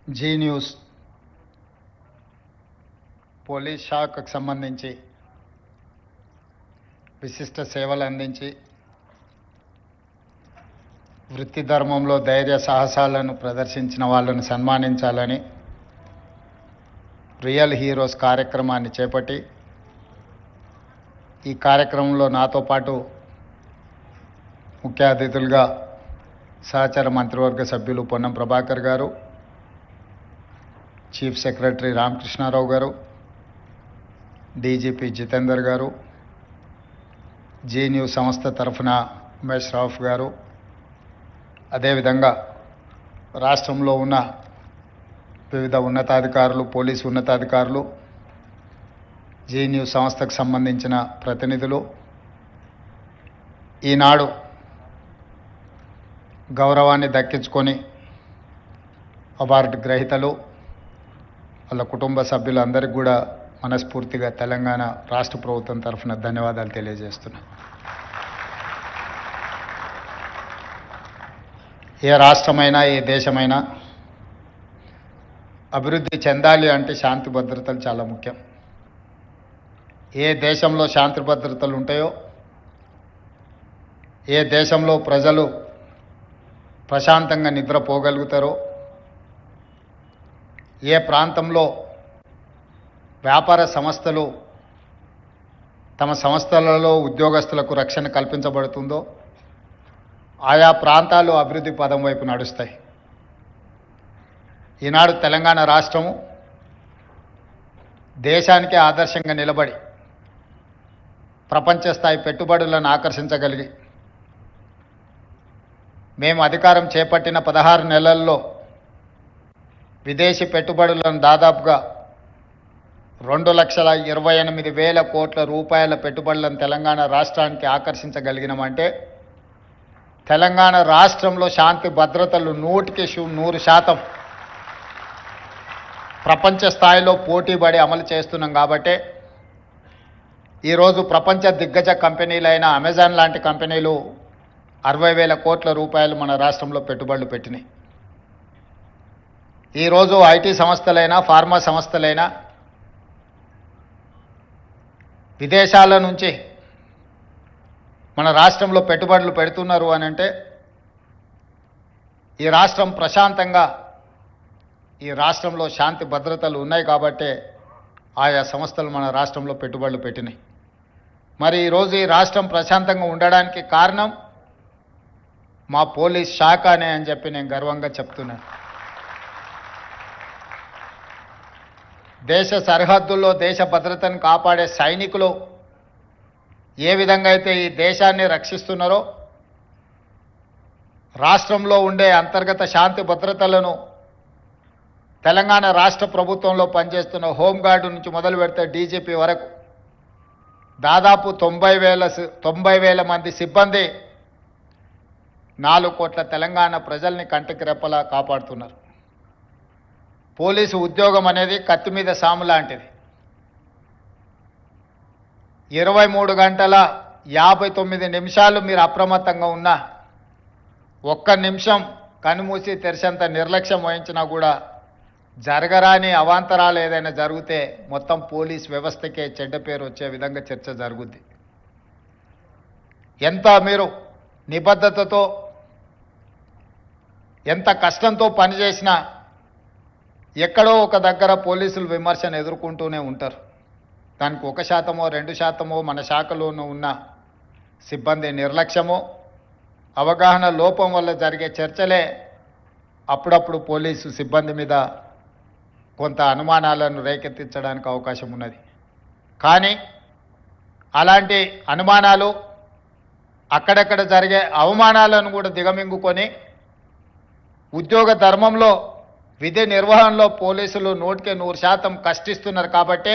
G news police శాఖకు సంబంధించి విశిష్ట సేవలు అందించి వృత్తి ధర్మంలో ధైర్య సాహసాలను ప్రదర్శించిన వాళ్ళను సన్మానించాలని రియల్ హీరోస్ కార్యక్రమాన్ని చేపట్టి ఈ కార్యక్రమంలో నాతో పాటు ముఖ్య అతిథులుగా సహచర మంత్రివర్గ సభ్యులు పొన్నం ప్రభాకర్ గారు, చీఫ్ సెక్రటరీ రామకృష్ణారావు గారు, డీజీపీ జితేందర్ గారు, జీ న్యూస్ సంస్థ తరఫున ఉమేష్ రావు గారు, అదేవిధంగా రాష్ట్రంలో ఉన్న వివిధ ఉన్నతాధికారులు, పోలీసు ఉన్నతాధికారులు, జీ న్యూస్ సంస్థకు సంబంధించిన ప్రతినిధులు, ఈనాడు గౌరవాన్ని దక్కించుకొని అవార్డు గ్రహీతలు, వాళ్ళ కుటుంబ సభ్యులందరికీ కూడా మనస్ఫూర్తిగా తెలంగాణ రాష్ట్ర ప్రభుత్వం తరఫున ధన్యవాదాలు తెలియజేస్తున్నా. ఏ రాష్ట్రమైనా ఏ దేశమైనా అభివృద్ధి చెందాలి అంటే శాంతి భద్రతలు చాలా ముఖ్యం. ఏ దేశంలో శాంతి భద్రతలు ఉంటాయో, ఏ దేశంలో ప్రజలు ప్రశాంతంగా నిద్రపోగలుగుతారో, ఏ ప్రాంతంలో వ్యాపార సంస్థలు తమ సంస్థలలో ఉద్యోగస్తులకు రక్షణ కల్పించబడుతుందో ఆయా ప్రాంతాలు అభివృద్ధి పదం వైపు నడుస్తాయి. ఈనాడు తెలంగాణ రాష్ట్రము దేశానికే ఆదర్శంగా నిలబడి ప్రపంచ స్థాయి పెట్టుబడులను ఆకర్షించగలిగి మేము అధికారం చేపట్టిన 16 నెలల్లో విదేశీ పెట్టుబడులను దాదాపుగా 2,28,000 కోట్ల రూపాయల పెట్టుబడులను తెలంగాణ రాష్ట్రానికి ఆకర్షించగలిగినామంటే తెలంగాణ రాష్ట్రంలో శాంతి భద్రతలు 100% ప్రపంచ స్థాయిలో పోటీపడి అమలు చేస్తున్నాం. కాబట్టే ఈరోజు ప్రపంచ దిగ్గజ కంపెనీలైన అమెజాన్ లాంటి కంపెనీలు 60,000 కోట్ల రూపాయలు మన రాష్ట్రంలో పెట్టుబడులు పెట్టినాయి. ఈరోజు ఐటీ సంస్థలైనా ఫార్మా సంస్థలైనా విదేశాల నుంచి మన రాష్ట్రంలో పెట్టుబడులు పెడుతున్నారు అని అంటే ఈ రాష్ట్రం ప్రశాంతంగా, ఈ రాష్ట్రంలో శాంతి భద్రతలు ఉన్నాయి కాబట్టే ఆయా సంస్థలు మన రాష్ట్రంలో పెట్టుబడులు పెట్టినాయి. మరి ఈరోజు ఈ రాష్ట్రం ప్రశాంతంగా ఉండడానికి కారణం మా పోలీస్ శాఖ అనే అని చెప్పి నేను గర్వంగా చెప్తున్నాను. దేశ సరిహద్దుల్లో దేశ భద్రతను కాపాడే సైనికులు ఏ విధంగా అయితే ఈ దేశాన్ని రక్షిస్తున్నారో, రాష్ట్రంలో ఉండే అంతర్గత శాంతి భద్రతలను తెలంగాణ రాష్ట్ర ప్రభుత్వంలో పనిచేస్తున్న హోంగార్డు నుంచి మొదలు పెడితే డీజీపీ వరకు దాదాపు 90,000 మంది సిబ్బంది 4 కోట్ల తెలంగాణ ప్రజల్ని కంటికి రెప్పలా కాపాడుతున్నారు. పోలీసు ఉద్యోగం అనేది కత్తి మీద సాము లాంటిది. 23 గంటల 59 నిమిషాలు మీరు అప్రమత్తంగా ఉన్నా, ఒక్క నిమిషం కనుమూసి తెరిచేంత నిర్లక్ష్యం వహించినా కూడా జరగరాని అవాంతరాలు ఏదైనా జరిగితే మొత్తం పోలీస్ వ్యవస్థకే చెడ్డ పేరు వచ్చే విధంగా చర్చ జరుగుద్ది. ఎంత మీరు నిబద్ధతతో ఎంత కష్టంతో పనిచేసినా ఎక్కడో ఒక దగ్గర పోలీసులు విమర్శను ఎదుర్కొంటూనే ఉంటారు. దానికి 1%, 2% మన శాఖలోనూ ఉన్న సిబ్బంది నిర్లక్ష్యమో అవగాహన లోపం వల్ల జరిగే చర్చలే అప్పుడప్పుడు పోలీసు సిబ్బంది మీద కొంత అనుమానాలను రేకెత్తించడానికి అవకాశం ఉన్నది. కానీ అలాంటి అనుమానాలు, అక్కడక్కడ జరిగే అవమానాలను కూడా దిగమింగుకొని ఉద్యోగ ధర్మంలో విధి నిర్వహణలో పోలీసులు 100% కష్టిస్తున్నారు. కాబట్టే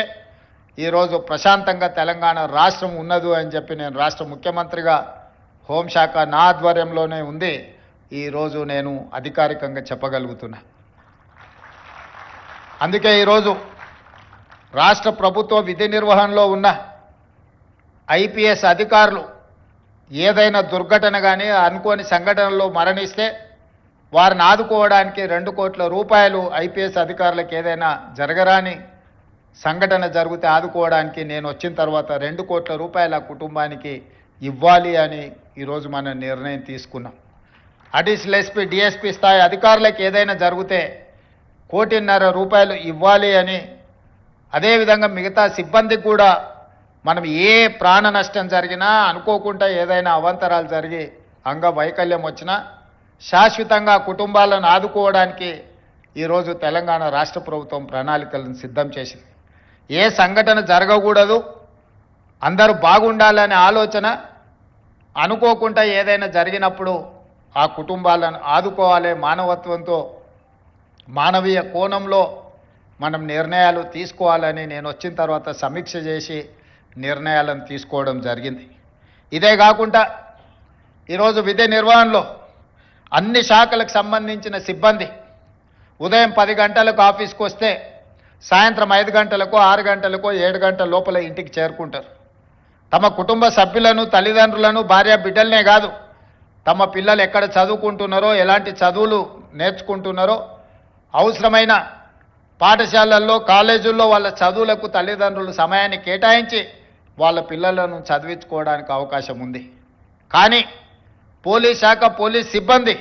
ఈరోజు ప్రశాంతంగా తెలంగాణ రాష్ట్రం ఉన్నది అని చెప్పి నేను రాష్ట్ర ముఖ్యమంత్రిగా హోంశాఖ నా ఆధ్వర్యంలోనే ఉంది ఈరోజు నేను అధికారికంగా చెప్పగలుగుతున్నా. అందుకే ఈరోజు రాష్ట్ర ప్రభుత్వ విధి నిర్వహణలో ఉన్న ఐపీఎస్ అధికారులు ఏదైనా దుర్ఘటన కానీ అనుకోని సంఘటనలో మరణిస్తే వారిని ఆదుకోవడానికి 2 కోట్ల రూపాయలు ఐపీఎస్ అధికారులకు ఏదైనా జరగరాని సంఘటన జరిగితే ఆదుకోవడానికి నేను వచ్చిన తర్వాత 2 కోట్ల రూపాయల కుటుంబానికి ఇవ్వాలి అని ఈరోజు మనం నిర్ణయం తీసుకున్నాం. అడిషనల్ ఎస్పీ డిఎస్పీ స్థాయి అధికారులకు ఏదైనా జరిగితే 1.5 కోటి రూపాయలు ఇవ్వాలి అని, అదేవిధంగా మిగతా సిబ్బందికి కూడా మనం ఏ ప్రాణ నష్టం జరిగినా, అనుకోకుండా ఏదైనా అవాంతరాలు జరిగి అంగవైకల్యం వచ్చినా శాశ్వతంగా కుటుంబాలను ఆదుకోవడానికి ఈరోజు తెలంగాణ రాష్ట్ర ప్రభుత్వం ప్రణాళికలను సిద్ధం చేసింది. ఏ సంఘటన జరగకూడదు, అందరూ బాగుండాలనే ఆలోచన, అనుకోకుండా ఏదైనా జరిగినప్పుడు ఆ కుటుంబాలను ఆదుకోవాలి, మానవత్వంతో మానవీయ కోణంలో మనం నిర్ణయాలు తీసుకోవాలని నేను వచ్చిన తర్వాత సమీక్ష చేసి నిర్ణయాలను తీసుకోవడం జరిగింది. ఇదే కాకుండా ఈరోజు విధి నిర్వహణలో అన్ని శాఖలకు సంబంధించిన సిబ్బంది ఉదయం 10 గంటలకు ఆఫీస్కి వస్తే సాయంత్రం 5 గంటలకో 6 గంటలకో 7 గంటల లోపల ఇంటికి చేరుకుంటారు. తమ కుటుంబ సభ్యులను, తల్లిదండ్రులను, భార్య బిడ్డలనే కాదు, తమ పిల్లలు ఎక్కడ చదువుకుంటున్నారో, ఎలాంటి చదువులు నేర్చుకుంటున్నారో, అవసరమైన పాఠశాలల్లో, కాలేజీల్లో వాళ్ళ చదువులకు తల్లిదండ్రులు సమయాన్ని కేటాయించి వాళ్ళ పిల్లలను చదివించుకోవడానికి అవకాశం ఉంది. కానీ పోలీస్ శాఖ, పోలీస్ సిబ్బంది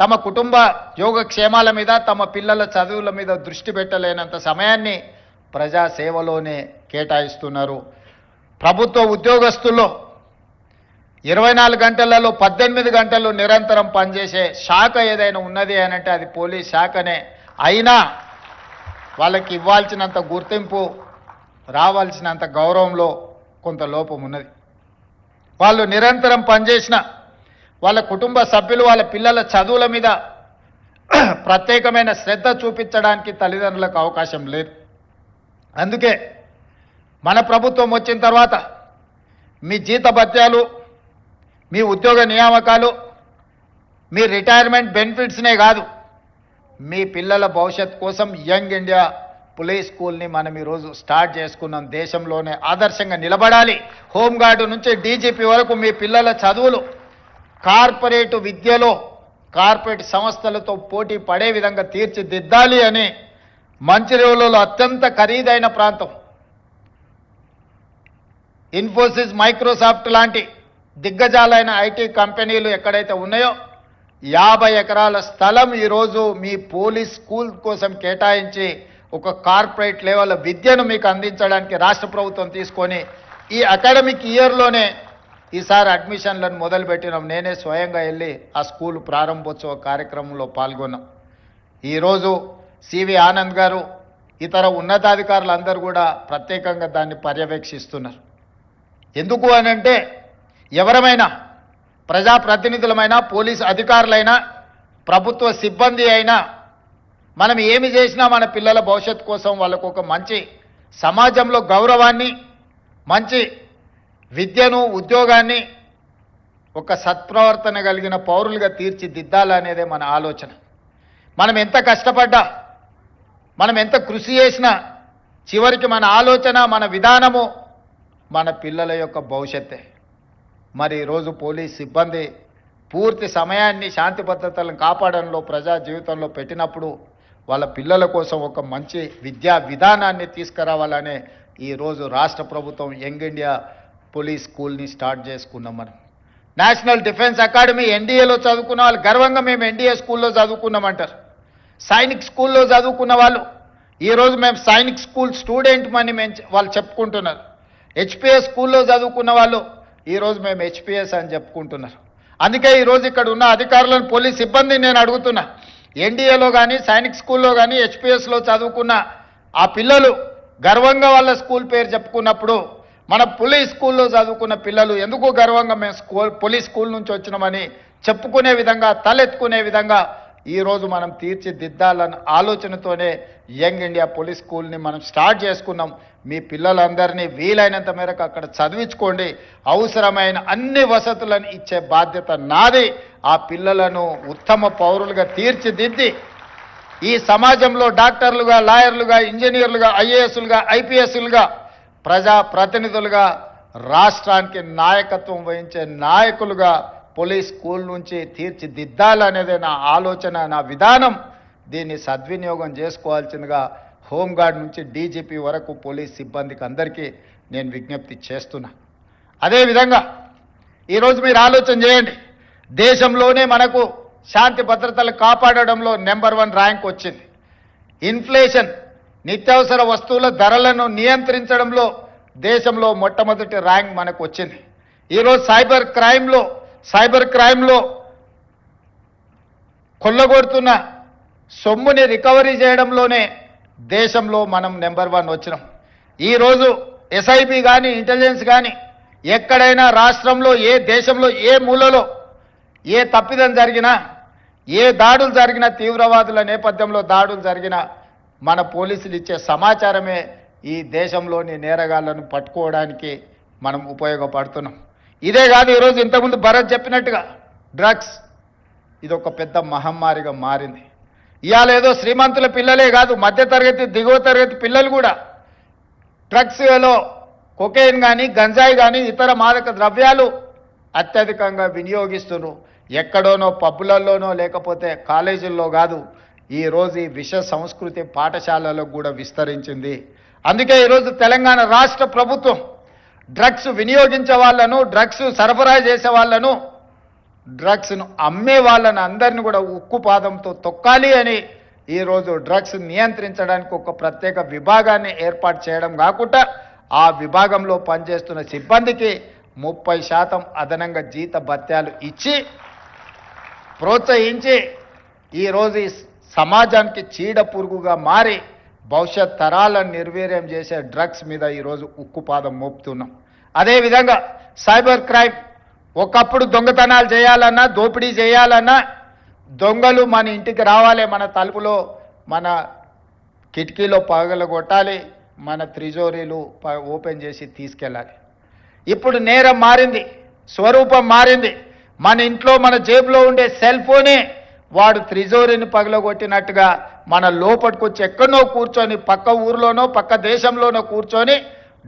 తమ కుటుంబ యోగక్షేమాల మీద, తమ పిల్లల చదువుల మీద దృష్టి పెట్టలేనంత సమయాన్ని ప్రజాసేవలోనే కేటాయిస్తున్నారు. ప్రభుత్వ ఉద్యోగస్తుల్లో 24 గంటలలో 18 గంటలు నిరంతరం పనిచేసే శాఖ ఏదైనా ఉన్నది అని అంటే అది పోలీస్ శాఖనే. అయినా వాళ్ళకి ఇవ్వాల్సినంత గుర్తింపు, రావాల్సినంత గౌరవంలో కొంత లోపం ఉన్నది. వాళ్ళు నిరంతరం పనిచేసిన వాళ్ళ కుటుంబ సభ్యులు, వాళ్ళ పిల్లల చదువుల మీద ప్రత్యేకమైన శ్రద్ధ చూపించడానికి తల్లిదండ్రులకు అవకాశం లేదు. అందుకే మన ప్రభుత్వం వచ్చిన తర్వాత మీ జీతభత్యాలు, మీ ఉద్యోగ నియామకాలు, మీ రిటైర్మెంట్ బెనిఫిట్స్నే కాదు, మీ పిల్లల భవిష్యత్ కోసం యంగ్ ఇండియా పోలీస్ స్కూల్ని మనం ఈరోజు స్టార్ట్ చేసుకున్నాం. దేశంలోనే ఆదర్శంగా నిలబడాలి. హోంగార్డు నుంచి డీజీపీ వరకు మీ పిల్లల చదువులు కార్పొరేట్ విద్యలో, కార్పొరేట్ సంస్థలతో పోటీ పడే విధంగా తీర్చిదిద్దాలి అని మంచిర్యాలలో అత్యంత ఖరీదైన ప్రాంతం, ఇన్ఫోసిస్, మైక్రోసాఫ్ట్ లాంటి దిగ్గజాలైన ఐటీ కంపెనీలు ఎక్కడైతే ఉన్నాయో 50 ఎకరాల స్థలం ఈరోజు మీ పోలీస్ స్కూల్ కోసం కేటాయించి ఒక కార్పొరేట్ లెవెల్ విద్యను మీకు అందించడానికి రాష్ట్ర ప్రభుత్వం తీసుకొని ఈ అకాడమిక్ ఇయర్లోనే ఈసారి అడ్మిషన్లను మొదలుపెట్టినాం. నేనే స్వయంగా వెళ్ళి ఆ స్కూల్ ప్రారంభోత్సవ కార్యక్రమంలో పాల్గొన్నాం. ఈరోజు సివి ఆనంద్ గారు, ఇతర ఉన్నతాధికారులందరూ కూడా ప్రత్యేకంగా దాన్ని పర్యవేక్షిస్తున్నారు. ఎందుకు అనంటే ఎవరమైనా, ప్రజాప్రతినిధులమైనా, పోలీస్ అధికారులైనా, ప్రభుత్వ సిబ్బంది అయినా, మనం ఏమి చేసినా మన పిల్లల భవిష్యత్తు కోసం వాళ్ళకు ఒక మంచి సమాజంలో గౌరవాన్ని, మంచి విద్యను, ఉద్యోగాన్ని, ఒక సత్ప్రవర్తన కలిగిన పౌరులుగా తీర్చిదిద్దాలనేదే మన ఆలోచన. మనం ఎంత కష్టపడ్డా, మనం ఎంత కృషి చేసినా చివరికి మన ఆలోచన, మన విధానము మన పిల్లల యొక్క భవిష్యత్తే. మరి ఈరోజు పోలీస్ సిబ్బంది పూర్తి సమయాన్ని శాంతి భద్రతలను కాపాడంలో, ప్రజా జీవితంలో పెట్టినప్పుడు వాళ్ళ పిల్లల కోసం ఒక మంచి విద్యా విధానాన్ని తీసుకురావాలనే ఈరోజు రాష్ట్ర ప్రభుత్వం యంగ్ ఇండియా పోలీస్ స్కూల్ని స్టార్ట్ చేసుకున్నాం. మనం నేషనల్ డిఫెన్స్ అకాడమీ ఎన్డీఏలో చదువుకున్న వాళ్ళు గర్వంగా మేము ఎన్డీఏ స్కూల్లో చదువుకున్నామంటారు. సైనిక్ స్కూల్లో చదువుకున్న వాళ్ళు ఈరోజు మేము సైనిక్ స్కూల్ స్టూడెంట్ అని వాళ్ళు చెప్పుకుంటున్నారు. హెచ్పిఎస్ స్కూల్లో చదువుకున్న వాళ్ళు ఈరోజు మేము హెచ్పిఎస్ అని చెప్పుకుంటున్నారు. అందుకే ఈరోజు ఇక్కడ ఉన్న అధికారులను, పోలీస్ సిబ్బందిని నేను అడుగుతున్నా, ఎన్డీఏలో కానీ, సైనిక్ స్కూల్లో కానీ, హెచ్పిఎస్లో చదువుకున్న ఆ పిల్లలు గర్వంగా వాళ్ళ స్కూల్ పేరు చెప్పుకున్నప్పుడు మన పోలీస్ స్కూల్లో చదువుకున్న పిల్లలు ఎందుకు గర్వంగా మేము పోలీస్ స్కూల్ నుంచి వచ్చినామని చెప్పుకునే విధంగా, తలెత్తుకునే విధంగా ఈరోజు మనం తీర్చిదిద్దాలన్న ఆలోచనతోనే యంగ్ ఇండియా పోలీస్ స్కూల్ని మనం స్టార్ట్ చేసుకున్నాం. మీ పిల్లలందరినీ వీలైనంత మేరకు అక్కడ చదివించుకోండి. అవసరమైన అన్ని వసతులను ఇచ్చే బాధ్యత నాది. ఆ పిల్లలను ఉత్తమ పౌరులుగా తీర్చిదిద్ది ఈ సమాజంలో డాక్టర్లుగా, లాయర్లుగా, ఇంజనీర్లుగా, ఐఏఎస్లుగా, ఐపీఎస్లుగా, ప్రజా ప్రతినిధులుగా, రాష్ట్రానికి నాయకత్వం వహించే నాయకులుగా పోలీస్ స్కూల్ నుంచి తీర్చిదిద్దాలనేదే నా ఆలోచన, నా విధానం. దీన్ని సద్వినియోగం చేసుకోవాల్సిందిగా హోంగార్డ్ నుంచి డీజీపీ వరకు పోలీస్ సిబ్బందికి అందరికీ నేను విజ్ఞప్తి చేస్తున్నా. అదేవిధంగా ఈరోజు మీరు ఆలోచన చేయండి, దేశంలోనే మనకు శాంతి భద్రతలు కాపాడడంలో నెంబర్ 1 ర్యాంక్ వచ్చింది. ఇన్ఫ్లేషన్, నిత్యావసర వస్తువుల ధరలను నియంత్రించడంలో దేశంలో మొట్టమొదటి ర్యాంక్ మనకు వచ్చింది. ఈరోజు సైబర్ క్రైమ్లో కొల్లగొడుతున్న సొమ్ముని రికవరీ చేయడంలోనే దేశంలో మనం నెంబర్ 1 వచ్చినాం. ఈరోజు ఎస్ఐబి కానీ ఇంటెలిజెన్స్ కానీ ఎక్కడైనా రాష్ట్రంలో, ఏ దేశంలో, ఏ మూలలో ఏ తప్పిదం జరిగినా, ఏ దాడులు జరిగినా, తీవ్రవాదుల నేపథ్యంలో దాడులు జరిగినా మన పోలీసులు ఇచ్చే సమాచారమే ఈ దేశంలోని నేరగాళ్లను పట్టుకోవడానికి మనం ఉపయోగపడుతున్నాం. ఇదే కాదు, ఈరోజు ఇంతకుముందు భరత్ చెప్పినట్టుగా డ్రగ్స్ ఇది ఒక పెద్ద మహమ్మారిగా మారింది. ఇవాళ ఏదో శ్రీమంతుల పిల్లలే కాదు, మధ్యతరగతి దిగువ తరగతి పిల్లలు కూడా డ్రగ్స్లో కొకైన్ కానీ, గంజాయి కానీ, ఇతర మాదక ద్రవ్యాలు అత్యధికంగా వినియోగిస్తున్నారు. ఎక్కడోనో పబ్బులలోనో లేకపోతే కాలేజీల్లో కాదు, ఈరోజు ఈ విష సంస్కృతి పాఠశాలలకు కూడా విస్తరించింది. అందుకే ఈరోజు తెలంగాణ రాష్ట్ర ప్రభుత్వం డ్రగ్స్ వినియోగించే వాళ్ళను, డ్రగ్స్ సరఫరా చేసే వాళ్ళను, డ్రగ్స్ను అమ్మే వాళ్ళని అందరిని కూడా ఉక్కు పాదంతో తొక్కాలి అని ఈరోజు డ్రగ్స్ నియంత్రించడానికి ఒక ప్రత్యేక విభాగాన్ని ఏర్పాటు చేయడం కాకుండా ఆ విభాగంలో పనిచేస్తున్న సిబ్బందికి 30% అదనంగా జీత భత్యాలు ఇచ్చి ప్రోత్సహించి ఈరోజు ఈ సమాజానికి చీడ పురుగుగా మారి భవిష్యత్ తరాలను నిర్వీర్యం చేసే డ్రగ్స్ మీద ఈరోజు ఉక్కుపాదం మోపుతున్నాం. అదేవిధంగా సైబర్ క్రైమ్, ఒకప్పుడు దొంగతనాలు చేయాలన్నా, దోపిడీ చేయాలన్నా దొంగలు మన ఇంటికి రావాలి, మన తలుపులో, మన కిటికీలో పగలగొట్టాలి, మన త్రిజోరీలు ఓపెన్ చేసి తీసుకెళ్ళాలి. ఇప్పుడు నేరం మారింది, స్వరూపం మారింది. మన ఇంట్లో, మన జేబులో ఉండే సెల్ ఫోనే వాడు త్రిజోరీని పగలగొట్టినట్టుగా మన లోపలికి వచ్చి ఎక్కడో కూర్చొని, పక్క ఊర్లోనో పక్క దేశంలోనో కూర్చొని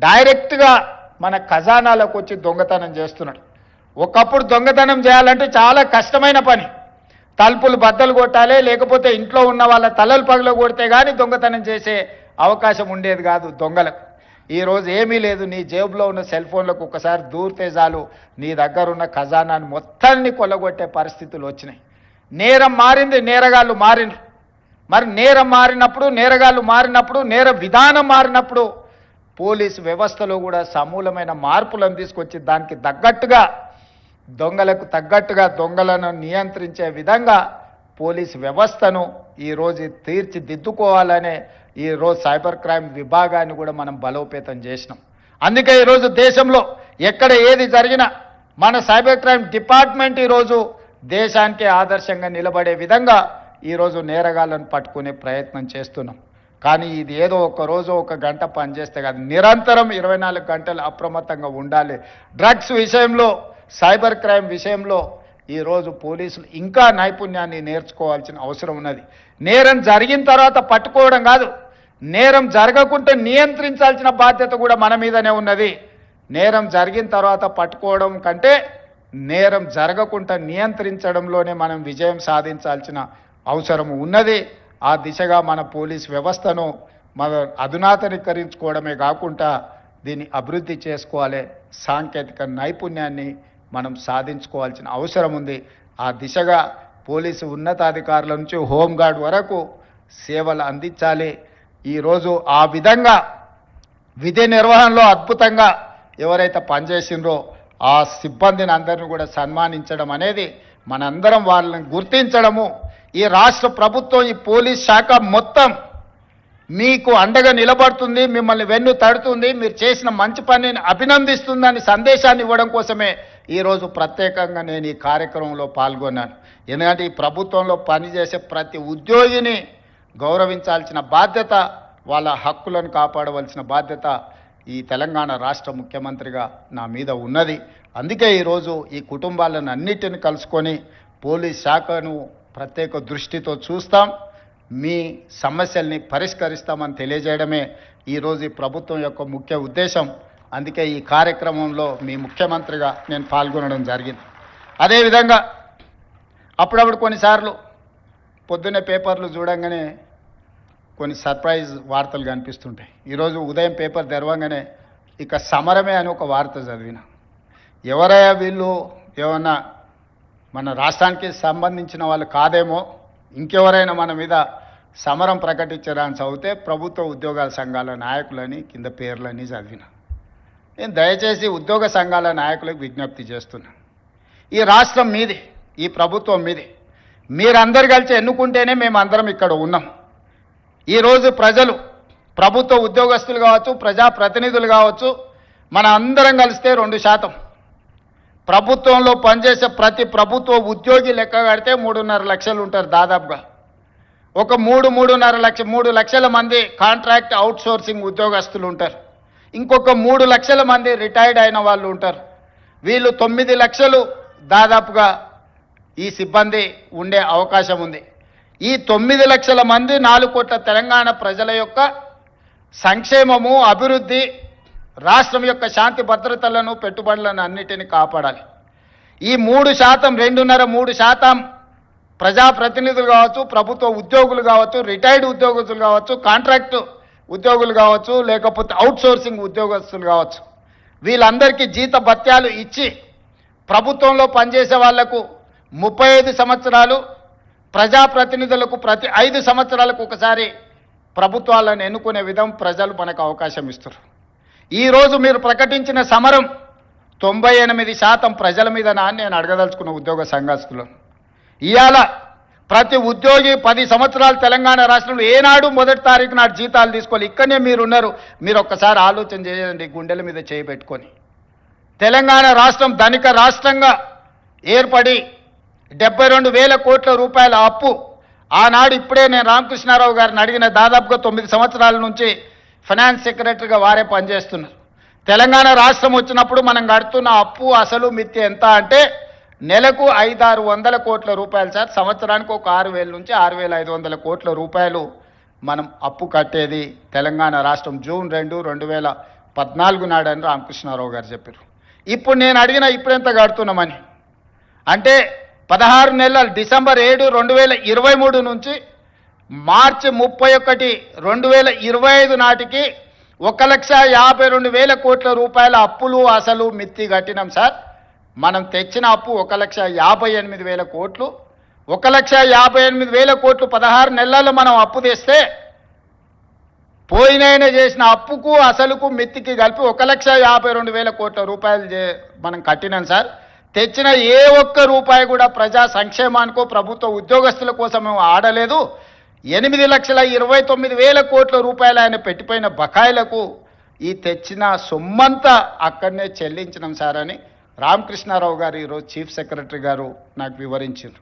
డైరెక్ట్గా మన ఖజానాలకు వచ్చి దొంగతనం చేస్తున్నాడు. ఒకప్పుడు దొంగతనం చేయాలంటే చాలా కష్టమైన పని. తలుపులు బద్దలు కొట్టాలి, లేకపోతే ఇంట్లో ఉన్న వాళ్ళ తలలు పగలగొడితే కానీ దొంగతనం చేసే అవకాశం ఉండేది కాదు దొంగలకు. ఈరోజు ఏమీ లేదు, నీ జేబులో ఉన్న సెల్ ఫోన్లకు ఒకసారి దూరితే చాలు నీ దగ్గర ఉన్న ఖజానాన్ని మొత్తాన్ని కొల్లగొట్టే పరిస్థితులు వచ్చినాయి. నేరం మారింది, నేరగాళ్ళు మారినారు. మరి నేరం మారినప్పుడు, నేరగాళ్ళు మారినప్పుడు, నేర విధానం మారినప్పుడు పోలీసు వ్యవస్థలో కూడా సమూలమైన మార్పులను తీసుకొచ్చి దానికి తగ్గట్టుగా, దొంగలకు తగ్గట్టుగా దొంగలను నియంత్రించే విధంగా పోలీసు వ్యవస్థను ఈరోజు తీర్చిదిద్దుకోవాలనే ఈరోజు సైబర్ క్రైమ్ విభాగాన్ని కూడా మనం బలోపేతం చేసినాం. అందుకే ఈరోజు దేశంలో ఎక్కడ ఏది జరిగినా మన సైబర్ క్రైమ్ డిపార్ట్మెంట్ ఈరోజు దేశానికే ఆదర్శంగా నిలబడే విధంగా ఈరోజు నేరగాళ్లను పట్టుకునే ప్రయత్నం చేస్తున్నాం. కానీ ఇది ఏదో ఒక రోజు ఒక గంట పనిచేస్తే కాదు, నిరంతరం 24 గంటలు అప్రమత్తంగా ఉండాలి. డ్రగ్స్ విషయంలో, సైబర్ క్రైమ్ విషయంలో ఈరోజు పోలీసులు ఇంకా నైపుణ్యాన్ని నేర్చుకోవాల్సిన అవసరం ఉన్నది. నేరం జరిగిన తర్వాత పట్టుకోవడం కాదు, నేరం జరగకుంటే నియంత్రించాల్సిన బాధ్యత కూడా మన మీదనే ఉన్నది. నేరం జరిగిన తర్వాత పట్టుకోవడం కంటే నేరం జరగకుండా నియంత్రించడంలోనే మనం విజయం సాధించాల్సిన అవసరం ఉన్నది. ఆ దిశగా మన పోలీస్ వ్యవస్థను మన అధునాతనీకరించుకోవడమే కాకుండా దీన్ని అభివృద్ధి చేసుకోవాలి. సాంకేతిక నైపుణ్యాన్ని మనం సాధించుకోవాల్సిన అవసరం ఉంది. ఆ దిశగా పోలీసు ఉన్నతాధికారుల నుంచి హోంగార్డ్ వరకు సేవలు అందించాలి. ఈరోజు ఆ విధంగా విధి నిర్వహణలో అద్భుతంగా ఎవరైతే పనిచేసిండ్రో ఆ సిబ్బందిని అందరిని కూడా సన్మానించడం అనేది, మనందరం వాళ్ళని గుర్తించడము, ఈ రాష్ట్ర ప్రభుత్వం, ఈ పోలీస్ శాఖ మొత్తం మీకు అండగా నిలబడుతుంది, మిమ్మల్ని వెన్ను తడుతుంది, మీరు చేసిన మంచి పనిని అభినందిస్తుందని సందేశాన్ని ఇవ్వడం కోసమే ఈరోజు ప్రత్యేకంగా నేను ఈ కార్యక్రమంలో పాల్గొన్నాను. ఎందుకంటే ఈ ప్రభుత్వంలో పనిచేసే ప్రతి ఉద్యోగిని గౌరవించాల్సిన బాధ్యత, వాళ్ళ హక్కులను కాపాడవలసిన బాధ్యత ఈ తెలంగాణ రాష్ట్ర ముఖ్యమంత్రిగా నా మీద ఉన్నది. అందుకే ఈరోజు ఈ కుటుంబాలను అన్నిటిని కలుసుకొని పోలీస్ శాఖను ప్రత్యేక దృష్టితో చూస్తాం, మీ సమస్యల్ని పరిష్కరిస్తామని తెలియజేయడమే ఈరోజు ఈ ప్రభుత్వం యొక్క ముఖ్య ఉద్దేశం. అందుకే ఈ కార్యక్రమంలో మీ ముఖ్యమంత్రిగా నేను పాల్గొనడం జరిగింది. అదేవిధంగా అప్పుడప్పుడు కొన్నిసార్లు పొద్దున్నే పేపర్లు చూడంగానే కొన్ని సర్ప్రైజ్ వార్తలు కనిపిస్తుంటాయి. ఈరోజు ఉదయం పేపర్ తెరవంగానే ఇక సమరమే అని ఒక వార్త చదివిన. ఎవరయ్యా వీళ్ళు, ఏమన్నా మన రాష్ట్రానికి సంబంధించిన వాళ్ళు కాదేమో, ఇంకెవరైనా మన మీద సమరం ప్రకటించారా అని చదివితే ప్రభుత్వ ఉద్యోగాల సంఘాల నాయకులని కింద పేర్లని చదివిన. నేను దయచేసి ఉద్యోగ సంఘాల నాయకులకు విజ్ఞప్తి చేస్తున్నా, ఈ రాష్ట్రం మీది, ఈ ప్రభుత్వం మీది, మీరందరు కలిసి ఎన్నుకుంటేనే మేము అందరం ఇక్కడ ఉన్నాం. ఈరోజు ప్రజలు, ప్రభుత్వ ఉద్యోగస్తులు కావచ్చు, ప్రజాప్రతినిధులు కావచ్చు, మన అందరం కలిస్తే 2%, ప్రభుత్వంలో పనిచేసే ప్రతి ప్రభుత్వ ఉద్యోగి లెక్క కడితే 3.5 లక్షలు ఉంటారు దాదాపుగా. ఒక 3 లక్షల మంది కాంట్రాక్ట్ అవుట్సోర్సింగ్ ఉద్యోగస్తులు ఉంటారు. ఇంకొక 3 లక్షల మంది రిటైర్డ్ అయిన వాళ్ళు ఉంటారు. వీళ్ళు 9 లక్షలు దాదాపుగా ఈ సిబ్బంది ఉండే అవకాశం ఉంది. ఈ 9 లక్షల మంది 4 కోట్ల తెలంగాణ ప్రజల యొక్క సంక్షేమము, అభివృద్ధి, రాష్ట్రం యొక్క శాంతి భద్రతలను, పెట్టుబడులను అన్నిటిని కాపాడాలి. ఈ 3%, 2.5-3% ప్రజాప్రతినిధులు కావచ్చు, ప్రభుత్వ ఉద్యోగులు కావచ్చు, రిటైర్డ్ ఉద్యోగస్తులు కావచ్చు, కాంట్రాక్టు ఉద్యోగులు కావచ్చు, లేకపోతే అవుట్సోర్సింగ్ ఉద్యోగస్తులు కావచ్చు, వీళ్ళందరికీ జీత భత్యాలు ఇచ్చి ప్రభుత్వంలో పనిచేసే వాళ్లకు 35 సంవత్సరాలు, ప్రజాప్రతినిధులకు ప్రతి 5 సంవత్సరాలకు ఒకసారి ప్రభుత్వాలను ఎన్నుకునే విధం ప్రజలు మనకు అవకాశం ఇస్తారు. ఈరోజు మీరు ప్రకటించిన సమరం 98% ప్రజల మీద నేను అడగదలుచుకున్న ఉద్యోగ సంఘస్థులను. ఇవాళ ప్రతి ఉద్యోగి 10 సంవత్సరాలు తెలంగాణ రాష్ట్రంలో ఏనాడు 1వ తారీఖు నాడు జీతాలు తీసుకోవాలి. ఇక్కడనే మీరున్నారు. మీరు ఒక్కసారి ఆలోచన చేయండి, గుండెల మీద చేయబెట్టుకొని. తెలంగాణ రాష్ట్రం ధనిక రాష్ట్రంగా ఏర్పడి 72,000 కోట్ల రూపాయల అప్పు ఆనాడు, ఇప్పుడే నేను రామకృష్ణారావు గారిని అడిగిన, దాదాపుగా 9 సంవత్సరాల నుంచి ఫైనాన్స్ సెక్రటరీగా వారే పనిచేస్తున్నారు. తెలంగాణ రాష్ట్రం వచ్చినప్పుడు మనం కడుతున్న అప్పు అసలు మిత్తి ఎంత అంటే నెలకు 500-600 కోట్ల రూపాయలు సార్. సంవత్సరానికి ఒక 6,000 నుంచి 6,500 కోట్ల రూపాయలు మనం అప్పు కట్టేది తెలంగాణ రాష్ట్రం జూన్ 2, 2014 నాడు అని రామకృష్ణారావు గారు చెప్పారు. ఇప్పుడు నేను అడిగిన ఇప్పుడెంత కడుతున్నామని అంటే 16 నెలలు, డిసెంబర్ 7, 2023 నుంచి మార్చి 31, 2025 నాటికి 1,52,000 కోట్ల రూపాయల అప్పులు అసలు మిత్తి కట్టినాం సార్. మనం తెచ్చిన అప్పు 1,58,000 కోట్లు. 1,58,000 కోట్లు 16 నెలల్లో మనం అప్పు తెస్తే పోయినైన చేసిన అప్పుకు అసలుకు మిత్తికి కలిపి 1,52,000 కోట్ల రూపాయలు మనం కట్టినాం సార్. తెచ్చిన ఏ ఒక్క రూపాయి కూడా ప్రజా సంక్షేమానికో, ప్రభుత్వ ఉద్యోగస్తుల కోసం మేము ఆడలేదు. 8,29,000 కోట్ల రూపాయలు ఆయన పెట్టిపోయిన బకాయిలకు ఈ తెచ్చిన సొమ్మంతా అక్కడనే చెల్లించినాం సార్ అని రామకృష్ణారావు గారు ఈరోజు చీఫ్ సెక్రటరీ గారు నాకు వివరించారు.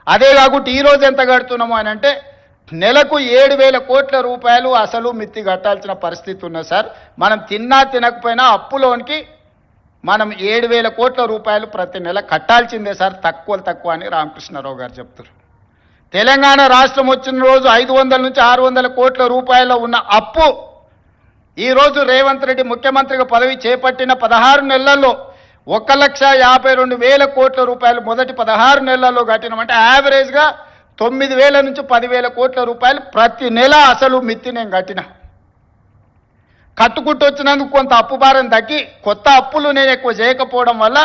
అదే కాకుండా ఈరోజు ఎంత కడుతున్నాము అని అంటే నెలకు 7,000 కోట్ల రూపాయలు అసలు మిత్తి కట్టాల్సిన పరిస్థితి ఉన్నది సార్. మనం తిన్నా తినకపోయినా అప్పులోనికి మనం 7,000 కోట్ల రూపాయలు ప్రతి నెల కట్టాల్సిందే సార్, తక్కువ అని రామకృష్ణారావు గారు చెప్తారు. తెలంగాణ రాష్ట్రం వచ్చిన రోజు 500 నుంచి 600 కోట్ల రూపాయల ఉన్న అప్పు ఈరోజు రేవంత్ రెడ్డి ముఖ్యమంత్రిగా పదవి చేపట్టిన 16 నెలల్లో 1,52,000 కోట్ల రూపాయలు మొదటి 16 నెలల్లో కట్టినామంటే యావరేజ్గా 9,000 నుంచి 10,000 కోట్ల రూపాయలు ప్రతి నెల అసలు మిత్తి నేను కట్టిన. కట్టుకుంటూ వచ్చినందుకు కొంత అప్పు భారం తగ్గి కొత్త అప్పులు నేను ఎక్కువ చేయకపోవడం వల్ల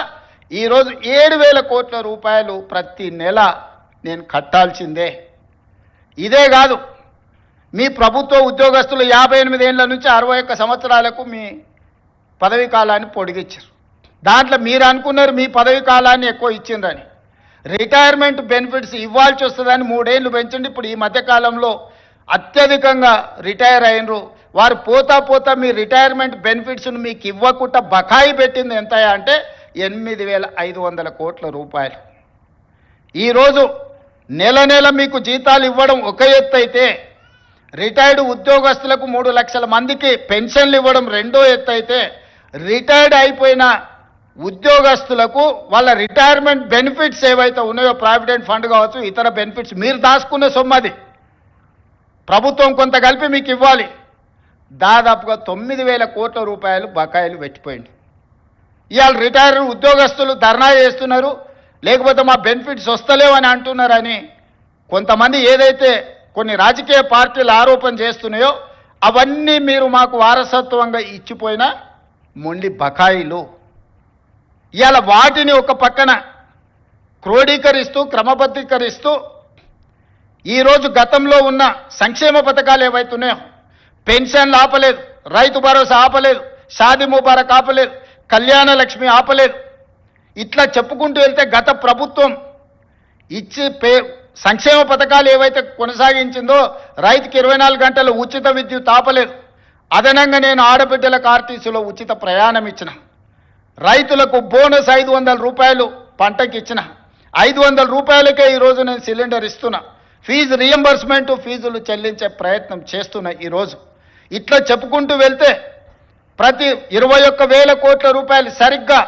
ఈరోజు 7,000 కోట్ల రూపాయలు ప్రతి నెల నేను కట్టాల్సిందే. ఇదే కాదు, మీ ప్రభుత్వ ఉద్యోగస్తులు 58 ఏళ్ల నుంచి 61 సంవత్సరాలకు మీ పదవీ కాలాన్ని పొడిగించారు. దాంట్లో మీరు అనుకున్నారు మీ పదవీ కాలాన్ని ఎక్కువ ఇచ్చిందని. రిటైర్మెంట్ బెనిఫిట్స్ ఇవ్వాల్సి వస్తుందని 3 ఏళ్ళు పెంచండి. ఇప్పుడు ఈ మధ్యకాలంలో అత్యధికంగా రిటైర్ అయినరు వారు పోతా మీ రిటైర్మెంట్ బెనిఫిట్స్ను మీకు ఇవ్వకుండా బకాయి పెట్టింది ఎంత అంటే 8,500 కోట్ల రూపాయలు. ఈరోజు నెల మీకు జీతాలు ఇవ్వడం ఒక ఎత్తు అయితే, రిటైర్డ్ ఉద్యోగస్తులకు 3 లక్షల మందికి పెన్షన్లు ఇవ్వడం రెండో ఎత్తు అయితే, రిటైర్డ్ అయిపోయిన ఉద్యోగస్తులకు వాళ్ళ రిటైర్మెంట్ బెనిఫిట్స్ ఏవైతే ఉన్నాయో, ప్రావిడెంట్ ఫండ్ కావచ్చు, ఇతర బెనిఫిట్స్ మీరు దాచుకున్న సొమ్మది ప్రభుత్వం కొంత కలిపి మీకు ఇవ్వాలి. దాదాపుగా 9,000 కోట్ల రూపాయలు బకాయిలు పెట్టిపోయింది. ఇవాళ రిటైర్డ్ ఉద్యోగస్తులు ధర్నా చేస్తున్నారు. లేకపోతే మా బెనిఫిట్స్ వస్తలేవని అంటున్నారని కొంతమంది ఏదైతే కొన్ని రాజకీయ పార్టీలు ఆరోపణ చేస్తున్నాయో అవన్నీ మీరు మాకు వారసత్వంగా ఇచ్చిపోయిన మొండి బకాయిలు. ఇవాళ వాటిని ఒక పక్కన క్రోడీకరిస్తూ క్రమబద్ధీకరిస్తూ ఈరోజు గతంలో ఉన్న సంక్షేమ పథకాలు ఏవైతున్నాయో పెన్షన్లు ఆపలేదు, రైతు భరోసా ఆపలేదు, షాదీ ముబారక్ ఆపలేదు, కళ్యాణ లక్ష్మి ఆపలేదు. ఇట్లా చెప్పుకుంటూ వెళ్తే గత ప్రభుత్వం ఇచ్చి సంక్షేమ పథకాలు ఏవైతే కొనసాగించిందో రైతుకి 24 గంటలు ఉచిత విద్యుత్ ఆపలేదు. అదనంగా నేను ఆడబిడ్డలకు ఆర్టీసీలో ఉచిత ప్రయాణం ఇచ్చిన, రైతులకు బోనస్ 500 రూపాయలు పంటకి ఇచ్చిన, 500 రూపాయలకే ఈరోజు నేను సిలిండర్ ఇస్తున్నా, ఫీజు రియంబర్స్మెంట్ ఫీజులు చెల్లించే ప్రయత్నం చేస్తున్నా. ఈరోజు ఇట్లా చెప్పుకుంటూ వెళ్తే ప్రతి 21,000 కోట్ల రూపాయలు సరిగ్గా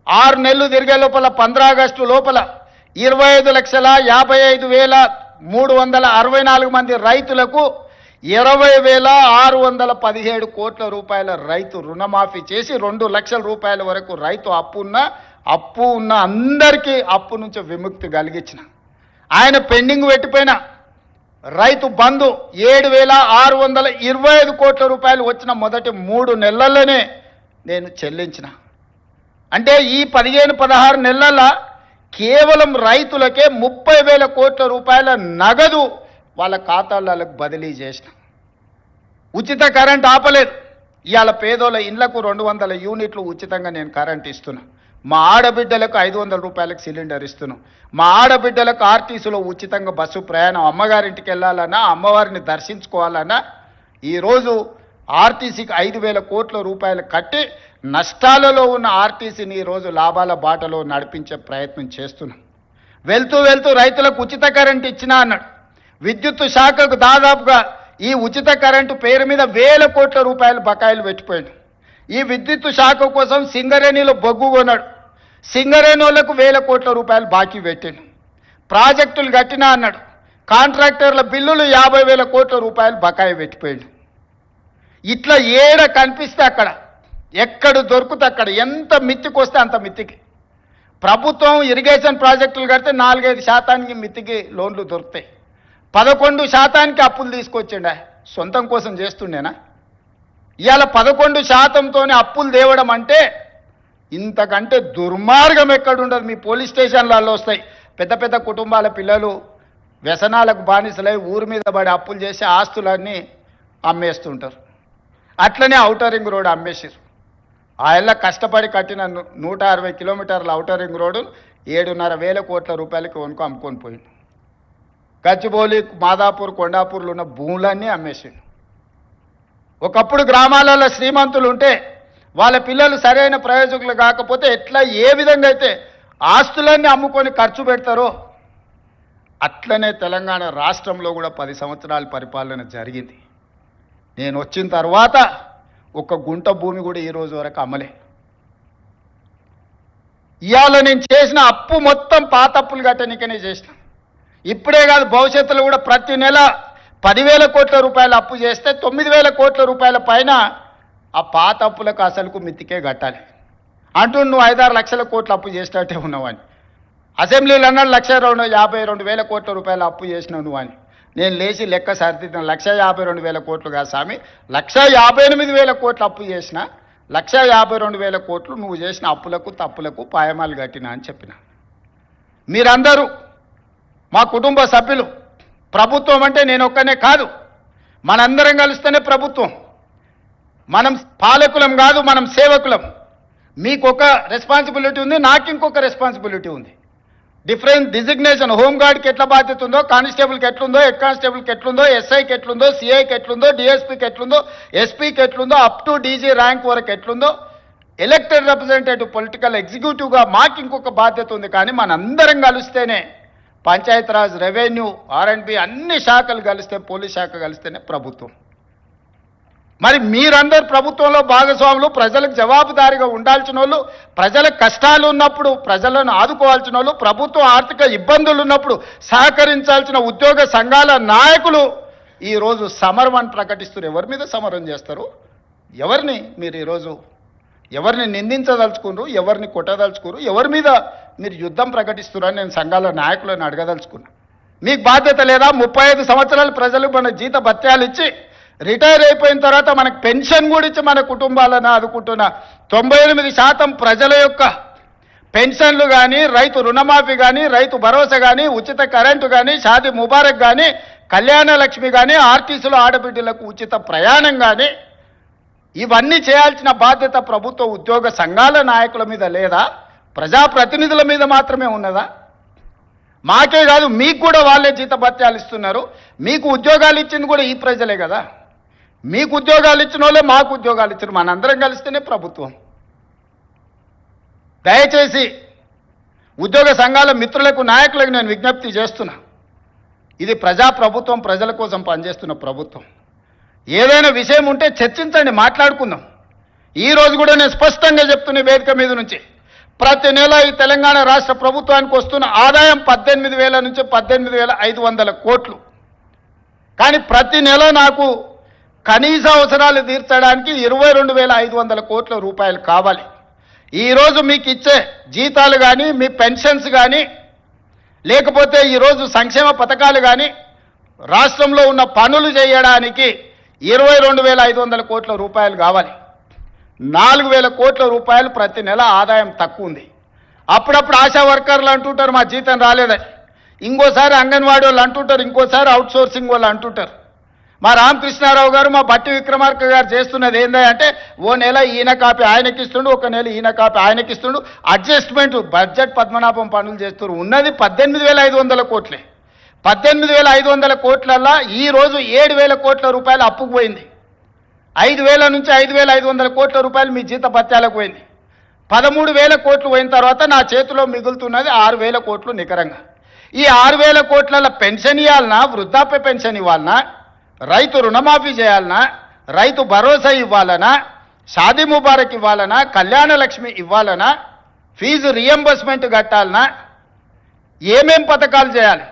6 నెలలు తిరిగే లోపల 15 ఆగస్టు లోపల 25,55,364 మంది రైతులకు 20,617 కోట్ల రూపాయల రైతు రుణమాఫీ చేసి 2 లక్షల రూపాయల వరకు రైతు అప్పు ఉన్న అందరికీ అప్పు నుంచి విముక్తి కలిగించిన. ఆయన పెండింగ్ పెట్టిపోయిన రైతు బంధు 7,625 కోట్ల రూపాయలు వచ్చిన మొదటి 3 నెలల్లోనే నేను చెల్లించిన. అంటే ఈ 15-16 నెలల కేవలం రైతులకే 30,000 కోట్ల రూపాయల నగదు వాళ్ళ ఖాతాలకు బదిలీ చేసిన. ఉచిత కరెంట్ ఆపలేదు. ఇవాళ పేదోళ్ళ ఇళ్లకు 200 యూనిట్లు ఉచితంగా నేను కరెంట్ ఇస్తున్నా. మా ఆడబిడ్డలకు 500 రూపాయలకు సిలిండర్ ఇస్తున్నాం. మా ఆడబిడ్డలకు ఆర్టీసీలో ఉచితంగా బస్సు ప్రయాణం, అమ్మగారింటికి వెళ్ళాలన్నా అమ్మవారిని దర్శించుకోవాలన్నా ఈరోజు ఆర్టీసీకి 5,000 కోట్ల రూపాయలు కట్టి నష్టాలలో ఉన్న ఆర్టీసీని ఈరోజు లాభాల బాటలో నడిపించే ప్రయత్నం చేస్తున్నాం. వెళ్తూ రైతులకు ఉచిత కరెంట్ ఇచ్చినా అన్నాడు. విద్యుత్ శాఖకు దాదాపుగా ఈ ఉచిత కరెంటు పేరు మీద 1,000 కోట్ల రూపాయలు బకాయిలు పెట్టిపోయాడు. ఈ విద్యుత్ శాఖ కోసం సింగరేణిలో బొగ్గు కొన్నాడు. సింగరేణి వాళ్ళకు 1,000 కోట్ల రూపాయలు బాకీ పెట్టాడు. ప్రాజెక్టులు కట్టినా అన్నాడు. కాంట్రాక్టర్ల బిల్లులు 50,000 కోట్ల రూపాయలు బకాయి పెట్టిపోయాడు. ఇట్లా ఏడ కనిపిస్తే అక్కడ, ఎక్కడ దొరికితే అక్కడ, ఎంత మిత్తికి వస్తే అంత మిత్తికి ప్రభుత్వం ఇరిగేషన్ ప్రాజెక్టులు కడితే 4-5% మిత్తికి లోన్లు దొరుకుతాయి. 11% అప్పులు తీసుకొచ్చిండా, సొంతం కోసం చేస్తుండేనా? ఇవాళ 11%తోనే అప్పులు తేవడం అంటే ఇంతకంటే దుర్మార్గం ఎక్కడుండదు. మీ పోలీస్ స్టేషన్లలో వస్తాయి. పెద్ద కుటుంబాల పిల్లలు వ్యసనాలకు బానిసలై ఊరి మీద పడి అప్పులు చేసి ఆస్తులన్నీ అమ్మేస్తుంటారు. అట్లనే ఔటర్ రింగ్ రోడ్ అమ్మేసారు. ఆయన కష్టపడి కట్టిన 160 కిలోమీటర్ల ఔటర్ రింగ్ రోడ్డు 7,500 కోట్ల రూపాయలకి వనుకో అమ్ముకొని పోయింది. గచ్చిబౌలి, మాదాపూర్, కొండాపూర్లో ఉన్న భూములన్నీ అమ్మేసిండు. ఒకప్పుడు గ్రామాలలో శ్రీమంతులు ఉంటే వాళ్ళ పిల్లలు సరైన ప్రయోజకులు కాకపోతే ఎట్లా ఏ విధంగా అయితే ఆస్తులన్నీ అమ్ముకొని ఖర్చు పెడతారో అట్లనే తెలంగాణ రాష్ట్రంలో కూడా 10 సంవత్సరాల పరిపాలన జరిగింది. నేను వచ్చిన తర్వాత ఒక గుంట భూమి కూడా ఈ రోజు వరకు అమ్మలే. ఇవాళ నేను చేసిన అప్పు మొత్తం పాత అప్పులు కట్టనికనే చేసిన. ఇప్పుడే కాదు, భవిష్యత్తులో కూడా ప్రతి నెల 10,000 కోట్ల రూపాయలు అప్పు చేస్తే 9,000 కోట్ల రూపాయల పైన ఆ పాత అప్పులకు అసలుకు మిత్తికే కట్టాలి అంటూ నువ్వు 5-6 లక్షల కోట్ల అప్పు చేసినట్టే ఉన్నావని. అసెంబ్లీలో అన్నాడు 1,52,000 కోట్ల రూపాయలు అప్పు చేసినావు నువ్వు అని. నేను లేచి లెక్క సరిదిద్దాను. 1,52,000 కోట్లు కాదు స్వామి, 1,58,000 కోట్లు అప్పు చేసిన. 1,52,000 కోట్లు నువ్వు చేసిన అప్పులకు తప్పులకు పాయమాలు కట్టినా అని చెప్పిన. మీరందరూ మా కుటుంబ సభ్యులు. ప్రభుత్వం అంటే నేను ఒక్కనే కాదు, మనందరం కలిస్తేనే ప్రభుత్వం. మనం పాలకులం కాదు, మనం సేవకులం. మీకు ఒక రెస్పాన్సిబిలిటీ ఉంది, నాకు ఇంకొక రెస్పాన్సిబిలిటీ ఉంది. Different designation. హోంగార్డ్కి ఎట్లా బాధ్యత ఉందో, కానిస్టేబుల్కి ఎట్లుందో, హెడ్ కానిస్టేబుల్కి ఎట్లుందో, ఎస్ఐకి ఎట్లుందో, సిఐకి ఎట్లుందో, డిఎస్పీకి ఎట్లుందో, ఎస్పీకి ఎట్లుందో, అప్ టు డీజీ ర్యాంక్ వరకు ఎట్లుందో, ఎలక్టెడ్ రిప్రజెంటేటివ్ పొలిటికల్ ఎగ్జిక్యూటివ్గా మాకు ఇంకొక బాధ్యత ఉంది. కానీ మనందరం కలిస్తేనే పంచాయతీరాజ్, రెవెన్యూ, R&B అన్ని శాఖలు కలిస్తే, పోలీస్ శాఖ కలిస్తేనే ప్రభుత్వం. మరి మీరందరూ ప్రభుత్వంలో భాగస్వాములు, ప్రజలకు జవాబుదారీగా ఉండాల్సిన వాళ్ళు, ప్రజల కష్టాలు ఉన్నప్పుడు ప్రజలను ఆదుకోవాల్సిన వాళ్ళు, ప్రభుత్వం ఆర్థిక ఇబ్బందులు ఉన్నప్పుడు సహకరించాల్సిన ఉద్యోగ సంఘాల నాయకులు ఈరోజు సమరం అని ప్రకటిస్తున్నారు. ఎవరి మీద సమరం చేస్తారు? ఎవరిని మీరు ఈరోజు ఎవరిని నిందించదలుచుకున్నారు? ఎవరిని కొట్టదలుచుకున్నారు? ఎవరి మీద మీరు యుద్ధం ప్రకటిస్తున్నారని నేను సంఘాల నాయకులను అడగదలుచుకున్నా. మీకు బాధ్యత లేదా? 35 సంవత్సరాలు ప్రజలు మన జీత భత్యాలు ఇచ్చి రిటైర్ అయిపోయిన తర్వాత మనకు పెన్షన్ కూడా ఇచ్చి మన కుటుంబాలను ఆదుకుంటున్న 98% ప్రజల యొక్క పెన్షన్లు కానీ, రైతు రుణమాఫీ కానీ, రైతు భరోసా కానీ, ఉచిత కరెంటు కానీ, షాదీ ముబారక్ కానీ, కళ్యాణ లక్ష్మి కానీ, ఆర్టీసీలో ఆడబిడ్డలకు ఉచిత ప్రయాణం కానీ, ఇవన్నీ చేయాల్సిన బాధ్యత ప్రభుత్వ ఉద్యోగ సంఘాల నాయకుల మీద లేదా? ప్రజాప్రతినిధుల మీద మాత్రమే ఉన్నదా? మాకే కాదు, మీకు కూడా వాళ్ళే జీతభత్యాలు ఇస్తున్నారు. మీకు ఉద్యోగాలు ఇచ్చింది కూడా ఈ ప్రజలే కదా. మీకు ఉద్యోగాలు ఇచ్చిన వాళ్ళే మాకు ఉద్యోగాలు ఇచ్చారు. మనందరం కలిస్తేనే ప్రభుత్వం. దయచేసి ఉద్యోగ సంఘాల మిత్రులకు, నాయకులకు నేను విజ్ఞప్తి చేస్తున్నా, ఇది ప్రజాప్రభుత్వం, ప్రజల కోసం పనిచేస్తున్న ప్రభుత్వం. ఏదైనా విషయం ఉంటే చర్చించండి, మాట్లాడుకుందాం. ఈరోజు కూడా నేను స్పష్టంగా చెప్తున్న వేదిక మీద నుంచి, ప్రతి నెల ఈ తెలంగాణ రాష్ట్ర ప్రభుత్వానికి వస్తున్న ఆదాయం 18,000 నుంచి 18,500 కోట్లు. కానీ ప్రతి నెల నాకు కనీస అవసరాలు తీర్చడానికి 22,500 కోట్ల రూపాయలు కావాలి. ఈరోజు మీకు ఇచ్చే జీతాలు కానీ, మీ పెన్షన్స్ కానీ, లేకపోతే ఈరోజు సంక్షేమ పథకాలు కానీ, రాష్ట్రంలో ఉన్న పనులు చేయడానికి 22,500 కోట్ల రూపాయలు కావాలి. 4,000 కోట్ల రూపాయలు ప్రతి నెల ఆదాయం తక్కువ ఉంది. అప్పుడప్పుడు ఆశా వర్కర్లు అంటుంటారు మా జీతం రాలేదని, ఇంకోసారి అంగన్వాడీ వాళ్ళు అంటుంటారు, ఇంకోసారి అవుట్ సోర్సింగ్ వాళ్ళు అంటుంటారు. మా రామకృష్ణారావు గారు, మా బట్టి విక్రమార్క గారు చేస్తున్నది ఏంటంటే, ఓ నెల ఈయన కాపీ ఆయనకి ఇస్తుండు, ఒక నెల ఈయన కాపీ ఆయనకి ఇస్తుండు, అడ్జస్ట్మెంట్ బడ్జెట్ పద్మనాభం పనులు చేస్తున్నారు. ఉన్నది 18,500 కోట్లే. 18,500 కోట్లల్లో ఈరోజు 7,000 కోట్ల రూపాయలు అప్పుకు పోయింది. 5,000 నుంచి 5,500 కోట్ల రూపాయలు మీ జీత భత్యాలకు పోయింది. 13,000 కోట్లు పోయిన తర్వాత నా చేతిలో మిగులుతున్నది 6,000 కోట్లు నికరంగా. ఈ 6,000 కోట్ల పెన్షన్ ఇవ్వాలన్నా, వృద్ధాప్య పెన్షన్ ఇవ్వాలన్నా, రైతు రుణమాఫీ చేయాలన్నా, రైతు భరోసా ఇవ్వాలనా, షాదీ ముబారక్ ఇవ్వాలనా, కళ్యాణ లక్ష్మి ఇవ్వాలనా, ఫీజు రియంబర్స్మెంట్ కట్టాలనా, ఏమేం పథకాలు చేయాలి?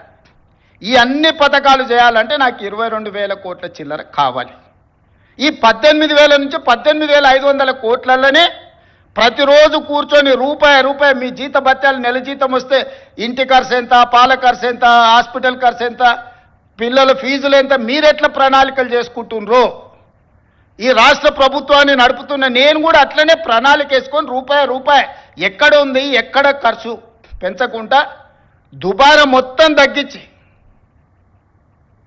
ఈ అన్ని పథకాలు చేయాలంటే నాకు 22,000 కోట్ల చిల్లర కావాలి. ఈ 18,000 నుంచి 18,500 కోట్లలోనే ప్రతిరోజు కూర్చొని రూపాయి మీ జీత భత్యాలు నెల జీతం వస్తే ఇంటి ఖర్చు ఎంత, పాల ఖర్చు ఎంత, హాస్పిటల్ ఖర్చు ఎంత, పిల్లల ఫీజులు ఎంత, మీరెట్లా ప్రణాళికలు చేసుకుంటున్నారో, ఈ రాష్ట్ర ప్రభుత్వాన్ని నడుపుతున్న నేను కూడా అట్లనే ప్రణాళిక వేసుకొని రూపాయి ఎక్కడ ఉంది, ఎక్కడ ఖర్చు పెంచకుండా దుబారా మొత్తం తగ్గించి,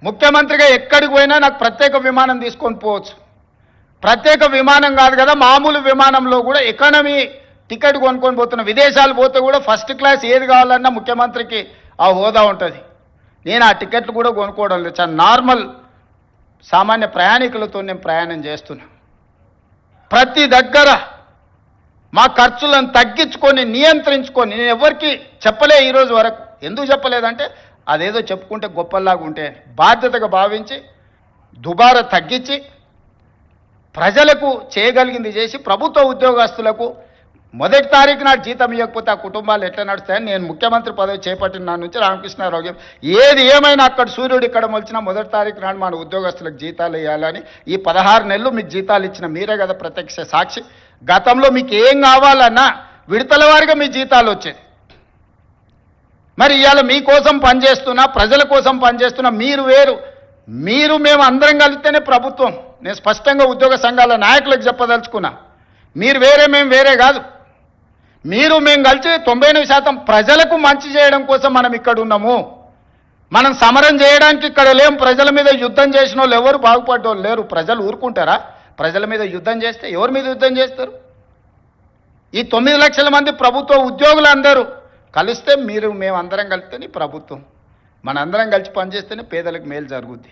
ముఖ్యమంత్రిగా ఎక్కడికి పోయినా నాకు ప్రత్యేక విమానం తీసుకొని పోవచ్చు. ప్రత్యేక విమానం కాదు కదా, మామూలు విమానంలో కూడా ఎకానమీ టికెట్ కొనుక్కొని పోతున్న, విదేశాలు పోతే కూడా ఫస్ట్ క్లాస్ ఏది కావాలన్నా ముఖ్యమంత్రికి ఆ హోదా ఉంటుంది. నేను ఆ టికెట్లు కూడా కొనుక్కోవడం లేదు. చాలా నార్మల్ సామాన్య ప్రయాణికులతో నేను ప్రయాణం చేస్తున్నా. ప్రతి దగ్గర మా ఖర్చులను తగ్గించుకొని, నియంత్రించుకొని, నేను ఎవరికి చెప్పలే ఈరోజు వరకు. ఎందుకు చెప్పలేదంటే అదేదో చెప్పుకుంటే గొప్పలాగా ఉంటే, బాధ్యతగా భావించి దుబారా తగ్గించి ప్రజలకు చేయగలిగింది చేసి, ప్రభుత్వ ఉద్యోగస్తులకు 1వ తారీఖు నాడు జీతం ఇవ్వకపోతే ఆ కుటుంబాలు ఎట్లా నడుస్తాయని నేను ముఖ్యమంత్రి పదవి చేపట్టిన నాటి నుంచి రామకృష్ణారావు ఏది ఏమైనా అక్కడ సూర్యుడు ఇక్కడ మొలిచినా 1వ తారీఖు నాడు మన ఉద్యోగస్తులకు జీతాలు ఇవ్వాలని, ఈ 16 నెలలు మీకు జీతాలు ఇచ్చిన మీరే కదా ప్రత్యక్ష సాక్షి. గతంలో మీకు ఏం కావాలన్నా విడతల వారిగా మీ జీతాలు వచ్చేది. మరి ఇవాళ మీకోసం పనిచేస్తున్నా, ప్రజల కోసం పనిచేస్తున్నా, మీరు వేరు, మీరు మేము అందరం కలిస్తేనే ప్రభుత్వం. నేను స్పష్టంగా ఉద్యోగ సంఘాల నాయకులకు చెప్పదలుచుకున్నా, మీరు వేరే మేము వేరే కాదు. మీరు మేము కలిసి 99% ప్రజలకు మంచి చేయడం కోసం మనం ఇక్కడ ఉన్నాము. మనం సమరం చేయడానికి ఇక్కడ లేం. ప్రజల మీద యుద్ధం చేసిన వాళ్ళు ఎవరు బాగుపడ్డోళ్ళు లేరు. ప్రజలు ఊరుకుంటారా? ప్రజల మీద యుద్ధం చేస్తే ఎవరి మీద యుద్ధం చేస్తారు? ఈ 9 లక్షల మంది ప్రభుత్వ ఉద్యోగులందరూ కలిస్తే, మీరు మేమందరం కలిస్తేనే ప్రభుత్వం. మనందరం కలిసి పనిచేస్తేనే పేదలకు మేలు జరుగుద్ది.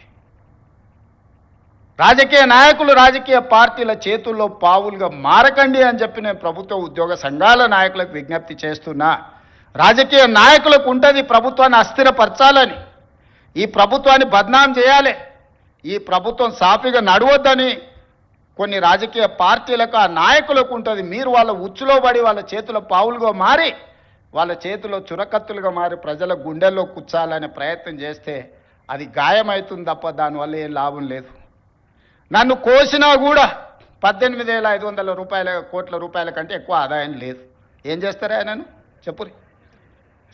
రాజకీయ నాయకులు రాజకీయ పార్టీల చేతుల్లో పావులుగా మారకండి అని చెప్పి నేను ప్రభుత్వ ఉద్యోగ సంఘాల నాయకులకు విజ్ఞప్తి చేస్తున్నా. రాజకీయ నాయకులకు ఉంటుంది ప్రభుత్వాన్ని అస్థిరపరచాలని, ఈ ప్రభుత్వాన్ని బద్నాం చేయాలి, ఈ ప్రభుత్వం సాఫీగా నడవద్దని కొన్ని రాజకీయ పార్టీలకు, ఆ నాయకులకు ఉంటుంది. మీరు వాళ్ళ ఉచ్చులో పడి వాళ్ళ చేతిలో పావులుగా మారి, వాళ్ళ చేతిలో చురకత్తులుగా మారి ప్రజల గుండెల్లో కూర్చాలనే ప్రయత్నం చేస్తే అది గాయమవుతుంది తప్ప దానివల్ల ఏం లాభం లేదు. నన్ను కోసినా కూడా 18,500 కోట్ల రూపాయల కంటే ఎక్కువ ఆదాయం లేదు. ఏం చేస్తారా నన్ను చెప్పురి?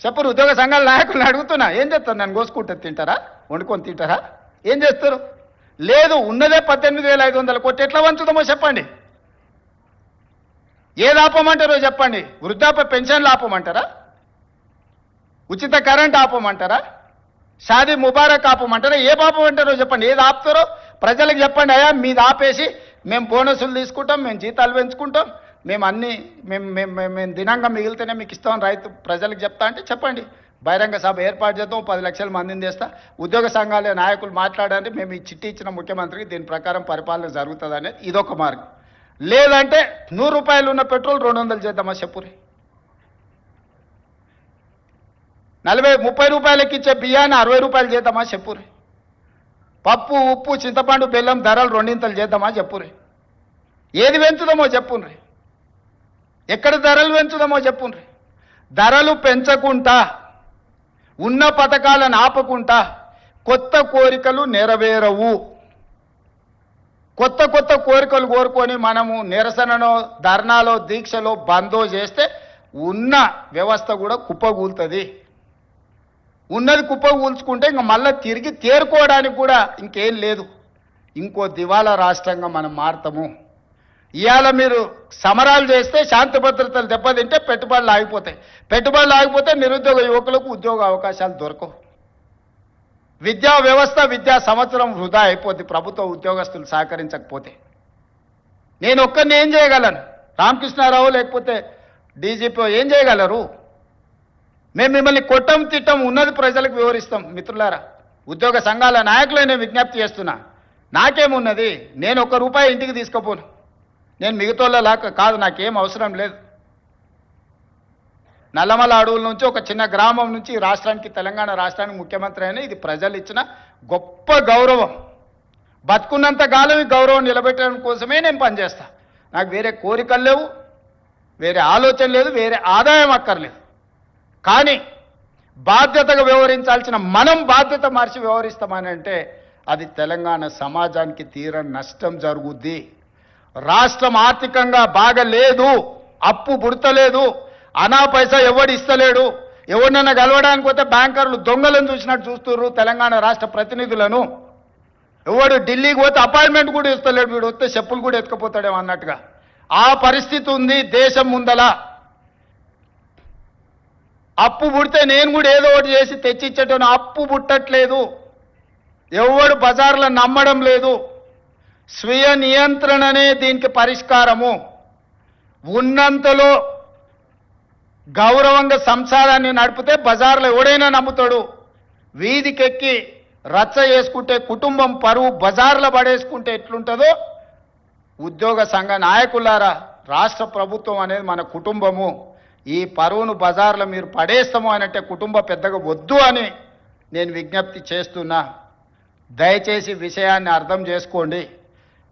చెప్పరు. ఉద్యోగ సంఘాల నాయకులను అడుగుతున్నా, ఏం చేస్తారు? నన్ను కోసుకుంటే తింటారా? వండుకొని తింటారా? ఏం చేస్తారు? లేదు, ఉన్నదే 18,500 కోట్లు, ఎట్లా వంచుదామో చెప్పండి. ఏది ఆపమంటారో చెప్పండి. వృద్ధాప్య పెన్షన్లు ఆపమంటారా? ఉచిత కరెంట్ ఆపమంటారా? షాదీ ముబారక్ ఆపమంటారా? ఏ ఆపమంటారో చెప్పండి. ఏది ఆపుతారో ప్రజలకు చెప్పండి. అయ్యా మీది ఆపేసి మేము బోనసులు తీసుకుంటాం, మేము జీతాలు పెంచుకుంటాం, మేము అన్ని మేము దినంగా మిగిలితేనే మీకు ఇస్తాం రైతు ప్రజలకు చెప్తా అంటే చెప్పండి. బహిరంగ సభ ఏర్పాటు చేద్దాం, 10 లక్షల మందిని చేస్తా. ఉద్యోగ సంఘాల నాయకులు మాట్లాడండి, మేము ఈ చిట్టి ఇచ్చిన ముఖ్యమంత్రికి దీని ప్రకారం పరిపాలన జరుగుతుంది అనేది ఇదొక మార్గం. లేదంటే 100 రూపాయలు ఉన్న పెట్రోల్ 200 చేద్దామా చెప్పురి. 30 రూపాయలకి ఇచ్చే బియ్యాన్ని 60 రూపాయలు చేద్దామా చెప్పురి. పప్పు, ఉప్పు, చింతపండు, బెల్లం ధరలు 2 చేద్దామా చెప్పురి. ఏది పెంచుదామో చెప్పుండ్రి. ఎక్కడ ధరలు పెంచుదామో చెప్పుండ్రి. ధరలు పెంచకుండా, ఉన్న పథకాలను ఆపకుండా కొత్త కోరికలు నెరవేరవు. కొత్త కొత్త కోరికలు కోరుకొని మనము నిరసనలో, ధర్నాలో, దీక్షలో, బందో చేస్తే ఉన్న వ్యవస్థ కూడా కుప్పగూలుతుంది. ఉన్నది కుప్పగూల్చుకుంటే ఇంకా మళ్ళీ తిరిగి తేరుకోవడానికి కూడా ఇంకేం లేదు. ఇంకో దివాలా రాష్ట్రంగా మనం మారుతాము. ఇవాళ మీరు సమరాలు చేస్తే శాంతి భద్రతలు దెబ్బతింటే పెట్టుబడులు ఆగిపోతాయి. పెట్టుబడులు ఆగిపోతే నిరుద్యోగ యువకులకు ఉద్యోగ అవకాశాలు దొరకవు. విద్యా వ్యవస్థ, విద్యా సంవత్సరం వృధా అయిపోద్ది ప్రభుత్వ ఉద్యోగస్తులు సహకరించకపోతే. నేను ఒక్కరిని ఏం చేయగలను? రామకృష్ణారావు లేకపోతే డీజీపీ ఏం చేయగలరు? మేము మిమ్మల్ని కొట్టం, తిట్టం, ఉన్నది ప్రజలకు వివరిస్తాం. మిత్రులారా, ఉద్యోగ సంఘాల నాయకులనే విజ్ఞప్తి చేస్తున్నా. నాకేమున్నది? నేను ₹1 ఇంటికి తీసుకుపోను. నేను మిగతాలా కాదు, నాకేం అవసరం లేదు. నల్లమల అడవుల నుంచి, ఒక చిన్న గ్రామం నుంచి రాష్ట్రానికి, తెలంగాణ రాష్ట్రానికి ముఖ్యమంత్రి అయినా ఇది ప్రజలు ఇచ్చిన గొప్ప గౌరవం. బతుకున్నంత కాలం ఈ గౌరవం నిలబెట్టడం కోసమే నేను పనిచేస్తా. నాకు వేరే కోరికలు లేవు, వేరే ఆలోచన లేదు, వేరే ఆదాయం అక్కర్లేదు. కానీ బాధ్యతగా వ్యవహరించాల్సిన మనం బాధ్యత మార్చి వ్యవహరిస్తామని అంటే అది తెలంగాణ సమాజానికి తీరని నష్టం జరుగుద్ది. రాష్ట్రం ఆర్థికంగా బాగా లేదు, అప్పు పుడతలేదు, అనా పైసా ఎవడు ఇస్తలేడు. ఎవరినైనా కలవడానికి పోతే బ్యాంకర్లు దొంగలను చూసినట్టు చూస్తున్నారు తెలంగాణ రాష్ట్ర ప్రతినిధులను. ఎవడు ఢిల్లీకి పోతే అపాయింట్మెంట్ కూడా ఇస్తలేడు, వీడు వస్తే చెప్పులు కూడా ఎత్తుకుపోతాడేమో అన్నట్టుగా ఆ పరిస్థితి ఉంది దేశం ముందల. అప్పు పుడితే నేను కూడా ఏదో ఒకటి చేసి తెచ్చిచ్చేటోను, అప్పు పుట్టట్లేదు. ఎవడు బజార్లో నమ్మడం లేదు. స్వీయ నియంత్రణనే దీనికి పరిష్కారము. ఉన్నంతలో గౌరవంగా సంసారాన్ని నడిపితే బజార్లో ఎవడైనా నమ్ముతాడు. వీధికెక్కి రచ్చ చేసుకుంటే, కుటుంబం పరువు బజార్లో పడేసుకుంటే ఎట్లుంటుందో, ఉద్యోగ సంఘ నాయకులారా, రాష్ట్ర ప్రభుత్వం అనేది మన కుటుంబము. ఈ పరువును బజార్లో మీరు పడేస్తాము అనంటే కుటుంబ పెద్దగా వద్దు అని నేను విజ్ఞప్తి చేస్తున్నా. దయచేసి విషయాన్ని అర్థం చేసుకోండి.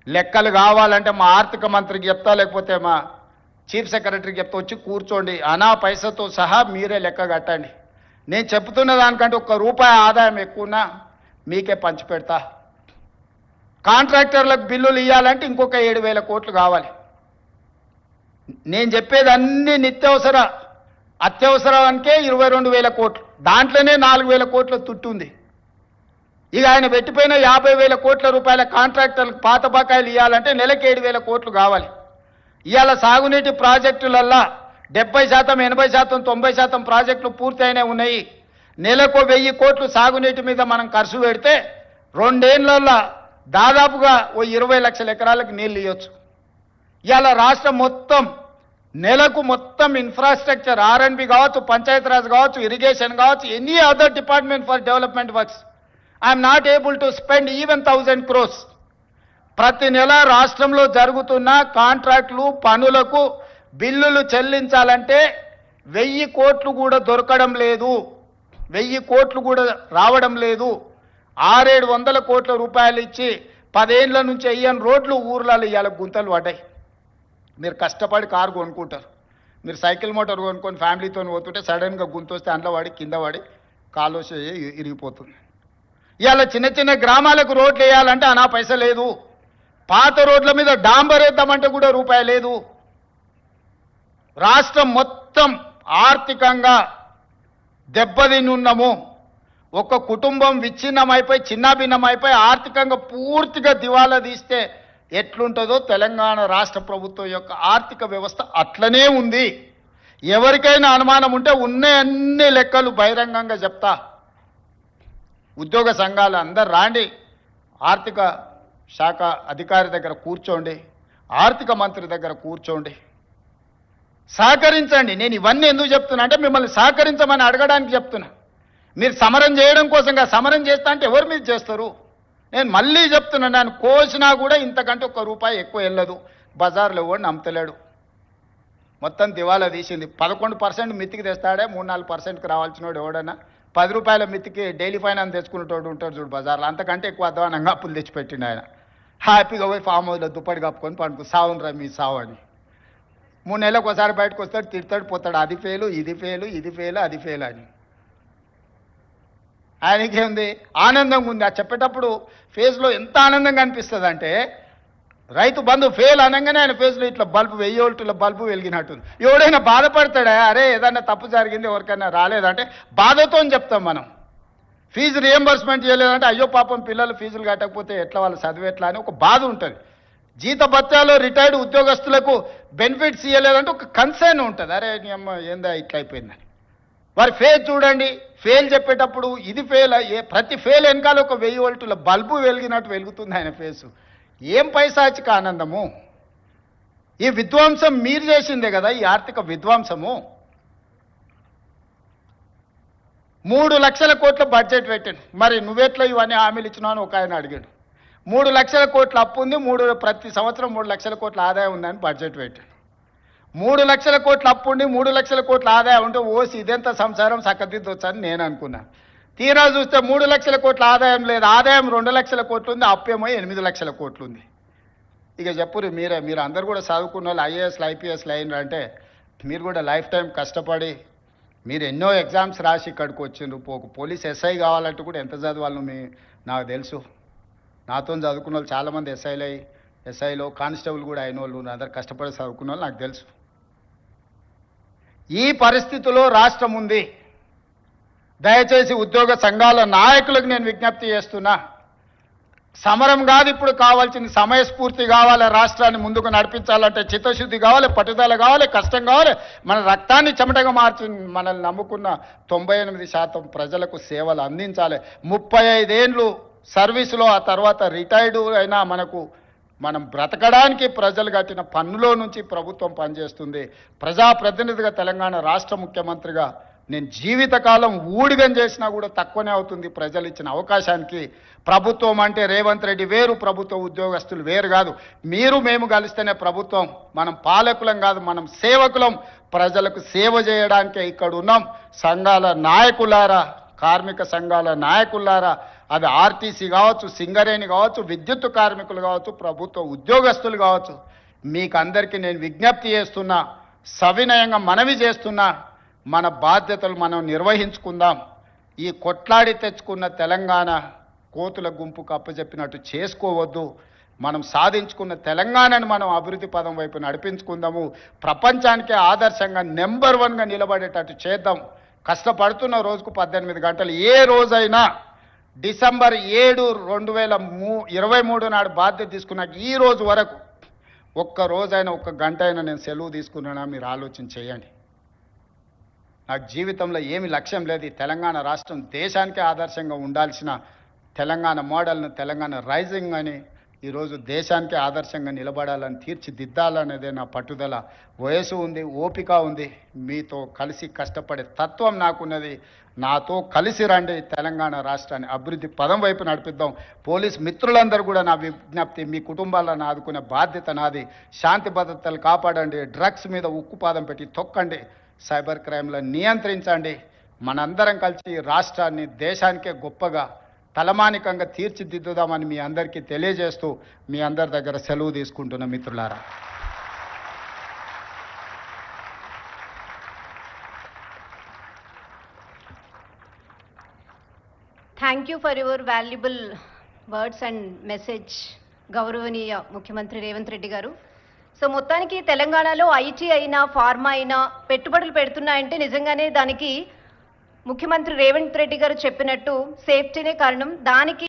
లెక్కలు కావాలంటే మా ఆర్థిక మంత్రికి చెప్తా, లేకపోతే మా చీఫ్ సెక్రటరీకి చెప్తా, వచ్చి కూర్చోండి. అనా పైసతో సహా మీరే లెక్క కట్టండి. నేను చెప్తున్న దానికంటే ₹1 ఆదాయం ఎక్కువనా మీకే పంచిపెడతా. కాంట్రాక్టర్లకు బిల్లులు ఇవ్వాలంటే ఇంకొక 7,000 కోట్లు కావాలి. నేను చెప్పేది అన్ని నిత్యావసర, అత్యవసరానికే 22,000 కోట్లు. దాంట్లోనే 4,000 కోట్ల తుట్టుంది. ఇక ఆయన పెట్టిపోయిన 50,000 కోట్ల రూపాయల కాంట్రాక్టర్లకు పాత బకాయిలు ఇవ్వాలంటే నెలకి 7,000 కోట్లు కావాలి. ఇవాళ సాగునీటి ప్రాజెక్టులల్లా 70%, 80%, 90% ప్రాజెక్టులు పూర్తయినే ఉన్నాయి. నెలకు 1,000 కోట్లు సాగునీటి మీద మనం ఖర్చు పెడితే 2 ఏళ్లలో దాదాపుగా 20 లక్షల ఎకరాలకు నీళ్ళు ఇవ్వచ్చు. ఇవాళ రాష్ట్రం మొత్తం నెలకు మొత్తం ఇన్ఫ్రాస్ట్రక్చర్, R&B కావచ్చు, పంచాయతీరాజ్ కావచ్చు, ఇరిగేషన్ కావచ్చు, any other department for development works, I'm not able to spend even 1,000 crores. ప్రతి నెల రాష్ట్రంలో జరుగుతున్న కాంట్రాక్టులు, పనులకు బిల్లులు చెల్లించాలంటే 1,000 కోట్లు కూడా దొరకడం లేదు. 1,000 కోట్లు కూడా రావడం లేదు. 600-700 కోట్ల రూపాయలు ఇచ్చి 10 ఏళ్ల నుంచి అయ్యని రోడ్లు ఊర్లలో ఇవాళ గుంతలు పడ్డాయి. మీరు కష్టపడి కారు కొనుక్కుంటారు, మీరు సైకిల్ మోటార్ కొనుక్కొని ఫ్యామిలీతో పోతుంటే సడన్గా గుంత వస్తే అందులో పడి కింద పడి కాలు ఇరిగిపోతుంది. ఇవాళ చిన్న చిన్న గ్రామాలకు రోడ్లు వేయాలంటే అనా పైసా లేదు. పాత రోడ్ల మీద డాంబర్ వేద్దామంటే కూడా రూపాయి లేదు. రాష్ట్రం మొత్తం ఆర్థికంగా దెబ్బతినున్నాము. ఒక కుటుంబం విచ్ఛిన్నమైపోయి చిన్నాభిన్నమైపోయి ఆర్థికంగా పూర్తిగా దివాలా తీస్తే ఎట్లుంటుందో తెలంగాణ రాష్ట్ర ప్రభుత్వం యొక్క ఆర్థిక వ్యవస్థ అట్లనే ఉంది. ఎవరికైనా అనుమానం ఉంటే ఉన్న అన్ని లెక్కలు బహిరంగంగా చెప్తా. ఉద్యోగ సంఘాలు అందరు రాండి, ఆర్థిక శాఖ అధికారి దగ్గర కూర్చోండి, ఆర్థిక మంత్రి దగ్గర కూర్చోండి, సహకరించండి. నేను ఇవన్నీ ఎందుకు చెప్తున్నా అంటే మిమ్మల్ని సహకరించమని అడగడానికి చెప్తున్నా. మీరు సమరం చేయడం కోసంగా సమరం చేస్తా అంటే ఎవరు మీరు చేస్తారు? నేను మళ్ళీ చెప్తున్నా, నేను కోసినా కూడా ఇంతకంటే ₹1 ఎక్కువ వెళ్ళదు. బజార్లో ఎవడు నమ్మతలేడు. మొత్తం దివాలా తీసింది. 11% మిత్తికి తెస్తాడే, 3-4%కి రావాల్సిన వాడు ఎవడన్నా ₹10 మిత్తికి డైలీ ఫైనాన్స్ తెచ్చుకునేటోడు ఉంటాడు చూడు బజార్లో, అంతకంటే ఎక్కువ అధ్వానంగా అప్పులు తెచ్చిపెట్టిండు ఆయన. హ్యాపీగా పోయి ఫామ్ హౌస్లో దుప్పటి కప్పుకొని పండుకు సావునరా మీ సావు అని. 3 నెలలకు ఒకసారి బయటకు వస్తాడు, తిడతాడు, పోతాడు. అది ఫెయిలు, ఇది ఫెయిలు, ఇది ఫెయిలు, అది ఫెయిల్ అని. ఆయనకేముంది? ఆనందంగా ఉంది. ఆ చెప్పేటప్పుడు ఫేస్లో ఎంత ఆనందంగా అనిపిస్తుంది అంటే, రైతు బంధు ఫెయిల్ అనగానే ఆయన ఫేస్లో ఇట్లా బల్బు 1000 వోల్టుల బల్బు వెలిగినట్టుంది. ఎవడైనా బాధపడతాడా? అరే ఏదన్నా తప్పు జరిగింది, ఎవరికైనా రాలేదంటే బాధతో చెప్తాం మనం. ఫీజు రియంబర్స్మెంట్ చేయలేదంటే అయ్యో పాపం పిల్లలు ఫీజులు కట్టకపోతే ఎట్లా వాళ్ళు చదివేట్లా అని ఒక బాధ ఉంటుంది. జీతభత్యాలు రిటైర్డ్ ఉద్యోగస్తులకు బెనిఫిట్స్ ఇవ్వలేదంటే ఒక కన్సర్న్ ఉంటుంది. అరే నీ అమ్మ ఏందా ఇట్లా అయిపోయిందని. వారి ఫెయిల్ చూడండి, ఫెయిల్ చెప్పేటప్పుడు ఇది ఫెయిల్, ప్రతి ఫెయిల్ వెనకాల ఒక 1000 వోల్టుల బల్బు వెలిగినట్టు వెలుగుతుంది ఆయన ఫేసు. ఏం పైశాచిక ఆనందము! ఈ విధ్వంసం మీరు చేసిందే కదా, ఈ ఆర్థిక విధ్వంసము. 3 లక్షల కోట్ల బడ్జెట్ పెట్టాను. మరి నువ్వెట్లా ఇవన్నీ హామీలు ఇచ్చినావు అని ఒక ఆయన అడిగాడు. 3 లక్షల కోట్ల అప్పు ఉంది, ప్రతి సంవత్సరం 3 లక్షల కోట్ల ఆదాయం ఉందని బడ్జెట్ పెట్టాను. 3 లక్షల కోట్ల అప్పు ఉండి 3 లక్షల కోట్ల ఆదాయం ఉంటే ఓసి ఇదెంత సంసారం చక్కదిద్దొచ్చని నేను అనుకున్నా. తీరా చూస్తే 3 లక్షల కోట్ల ఆదాయం లేదు, ఆదాయం 2 లక్షల కోట్లు ఉంది, అప్పేమో 8 లక్షల కోట్లు ఉంది. ఇక చెప్పురు మీరు అందరు కూడా చదువుకున్న వాళ్ళు ఐఏఎస్లు ఐపీఎస్లు అయినరు అంటే మీరు కూడా లైఫ్ టైం కష్టపడి మీరు ఎన్నో ఎగ్జామ్స్ రాసి ఇక్కడికి వచ్చిండ్రు. ఒక పోలీస్ ఎస్ఐ కావాలంటే కూడా ఎంత చదవాలను నాకు తెలుసు. నాతో చదువుకున్న వాళ్ళు చాలామంది ఎస్ఐలో కానిస్టేబుల్ కూడా అయిన వాళ్ళు అందరు కష్టపడి చదువుకున్న వాళ్ళు నాకు తెలుసు. ఈ పరిస్థితిలో రాష్ట్రం ఉంది. దయచేసి ఉద్యోగ సంఘాల నాయకులకు నేను విజ్ఞప్తి చేస్తున్నా, సమరం కాదు ఇప్పుడు కావాల్సింది, సమయస్ఫూర్తి కావాలి. రాష్ట్రాన్ని ముందుకు నడిపించాలంటే చిత్తశుద్ధి కావాలి, పట్టుదల కావాలి, కష్టం కావాలి. మన రక్తాన్ని చెమటగా మార్చి మనల్ని నమ్ముకున్న 98% ప్రజలకు సేవలు అందించాలి. 35 ఏళ్ళు సర్వీసులో ఆ తర్వాత రిటైర్డ్ అయినా మనం బ్రతకడానికి ప్రజలు కట్టిన పన్నులో నుంచి ప్రభుత్వం పనిచేస్తుంది. ప్రజాప్రతినిధిగా తెలంగాణ రాష్ట్ర ముఖ్యమంత్రిగా నేను జీవితకాలం ఊడిగం చేసినా కూడా తక్కువనే అవుతుంది ప్రజలు ఇచ్చిన అవకాశానికి. ప్రభుత్వం అంటే రేవంత్ రెడ్డి వేరు, ప్రభుత్వ ఉద్యోగస్తులు వేరు కాదు. మేము కలిస్తేనే ప్రభుత్వం. మనం పాలకులం కాదు, మనం సేవకులం. ప్రజలకు సేవ చేయడానికే ఇక్కడ ఉన్నాం. సంఘాల నాయకులారా, కార్మిక సంఘాల నాయకులారా, అది ఆర్టీసీ కావచ్చు, సింగరేణి కావచ్చు, విద్యుత్ కార్మికులు కావచ్చు, ప్రభుత్వ ఉద్యోగస్తులు కావచ్చు, మీకు అందరికీ నేను విజ్ఞప్తి చేస్తున్నా, సవినయంగా మనవి చేస్తున్నా, మన బాధ్యతలు మనం నిర్వహించుకుందాం. ఈ కొట్లాడి తెచ్చుకున్న తెలంగాణ కోతుల గుంపుకు అప్పచెప్పినట్టు చేసుకోవద్దు. మనం సాధించుకున్న తెలంగాణను మనం అభివృద్ధి పదం వైపు నడిపించుకుందాము. ప్రపంచానికే ఆదర్శంగా నెంబర్ 1గా నిలబడేటట్టు చేద్దాం. కష్టపడుతున్న రోజుకు 18 గంటలు. ఏ రోజైనా డిసెంబర్ 7, 2023 నాడు బాధ్యత తీసుకున్నాక ఈ రోజు వరకు ఒక్క రోజైనా, ఒక్క గంట అయినా నేను సెలవు తీసుకున్నానా మీరు ఆలోచన చేయండి. నాకు జీవితంలో ఏమి లక్ష్యం లేదు. ఈ తెలంగాణ రాష్ట్రం దేశానికే ఆదర్శంగా ఉండాల్సిన తెలంగాణ మోడల్ను, తెలంగాణ రైజింగ్ అని ఈరోజు దేశానికే ఆదర్శంగా నిలబడాలని, తీర్చిదిద్దాలనేదే నా పట్టుదల. వయసు ఉంది, ఓపిక ఉంది. మీతో కలిసి కష్టపడే తత్వం నాకున్నది. నాతో కలిసి రండి, తెలంగాణ రాష్ట్రాన్ని అభివృద్ధి పదం వైపు నడిపిద్దాం. పోలీస్ మిత్రులందరూ కూడా నా విజ్ఞప్తి, మీ కుటుంబాలను ఆదుకునే బాధ్యత నాది. శాంతి భద్రతలు కాపాడండి, డ్రగ్స్ మీద ఉక్కుపాదం పెట్టి తొక్కండి, సైబర్ క్రైమ్లను నియంత్రించండి. మనందరం కలిసి రాష్ట్రాన్ని దేశానికే గొప్పగా తలమానికంగా తీర్చిదిద్దుదామని మీ అందరికీ తెలియజేస్తూ మీ అందరి దగ్గర సెలవు తీసుకుంటున్న మిత్రులారా. Thank you for your valuable words and message, గౌరవనీయ ముఖ్యమంత్రి రేవంత్ రెడ్డి గారు. సో మొత్తానికి తెలంగాణలో ఐటీ అయినా, ఫార్మా అయినా పెట్టుబడులు పెడుతున్నాయంటే నిజంగానే దానికి ముఖ్యమంత్రి రేవంత్ రెడ్డి గారు చెప్పినట్టు సేఫ్టీనే కారణం, దానికి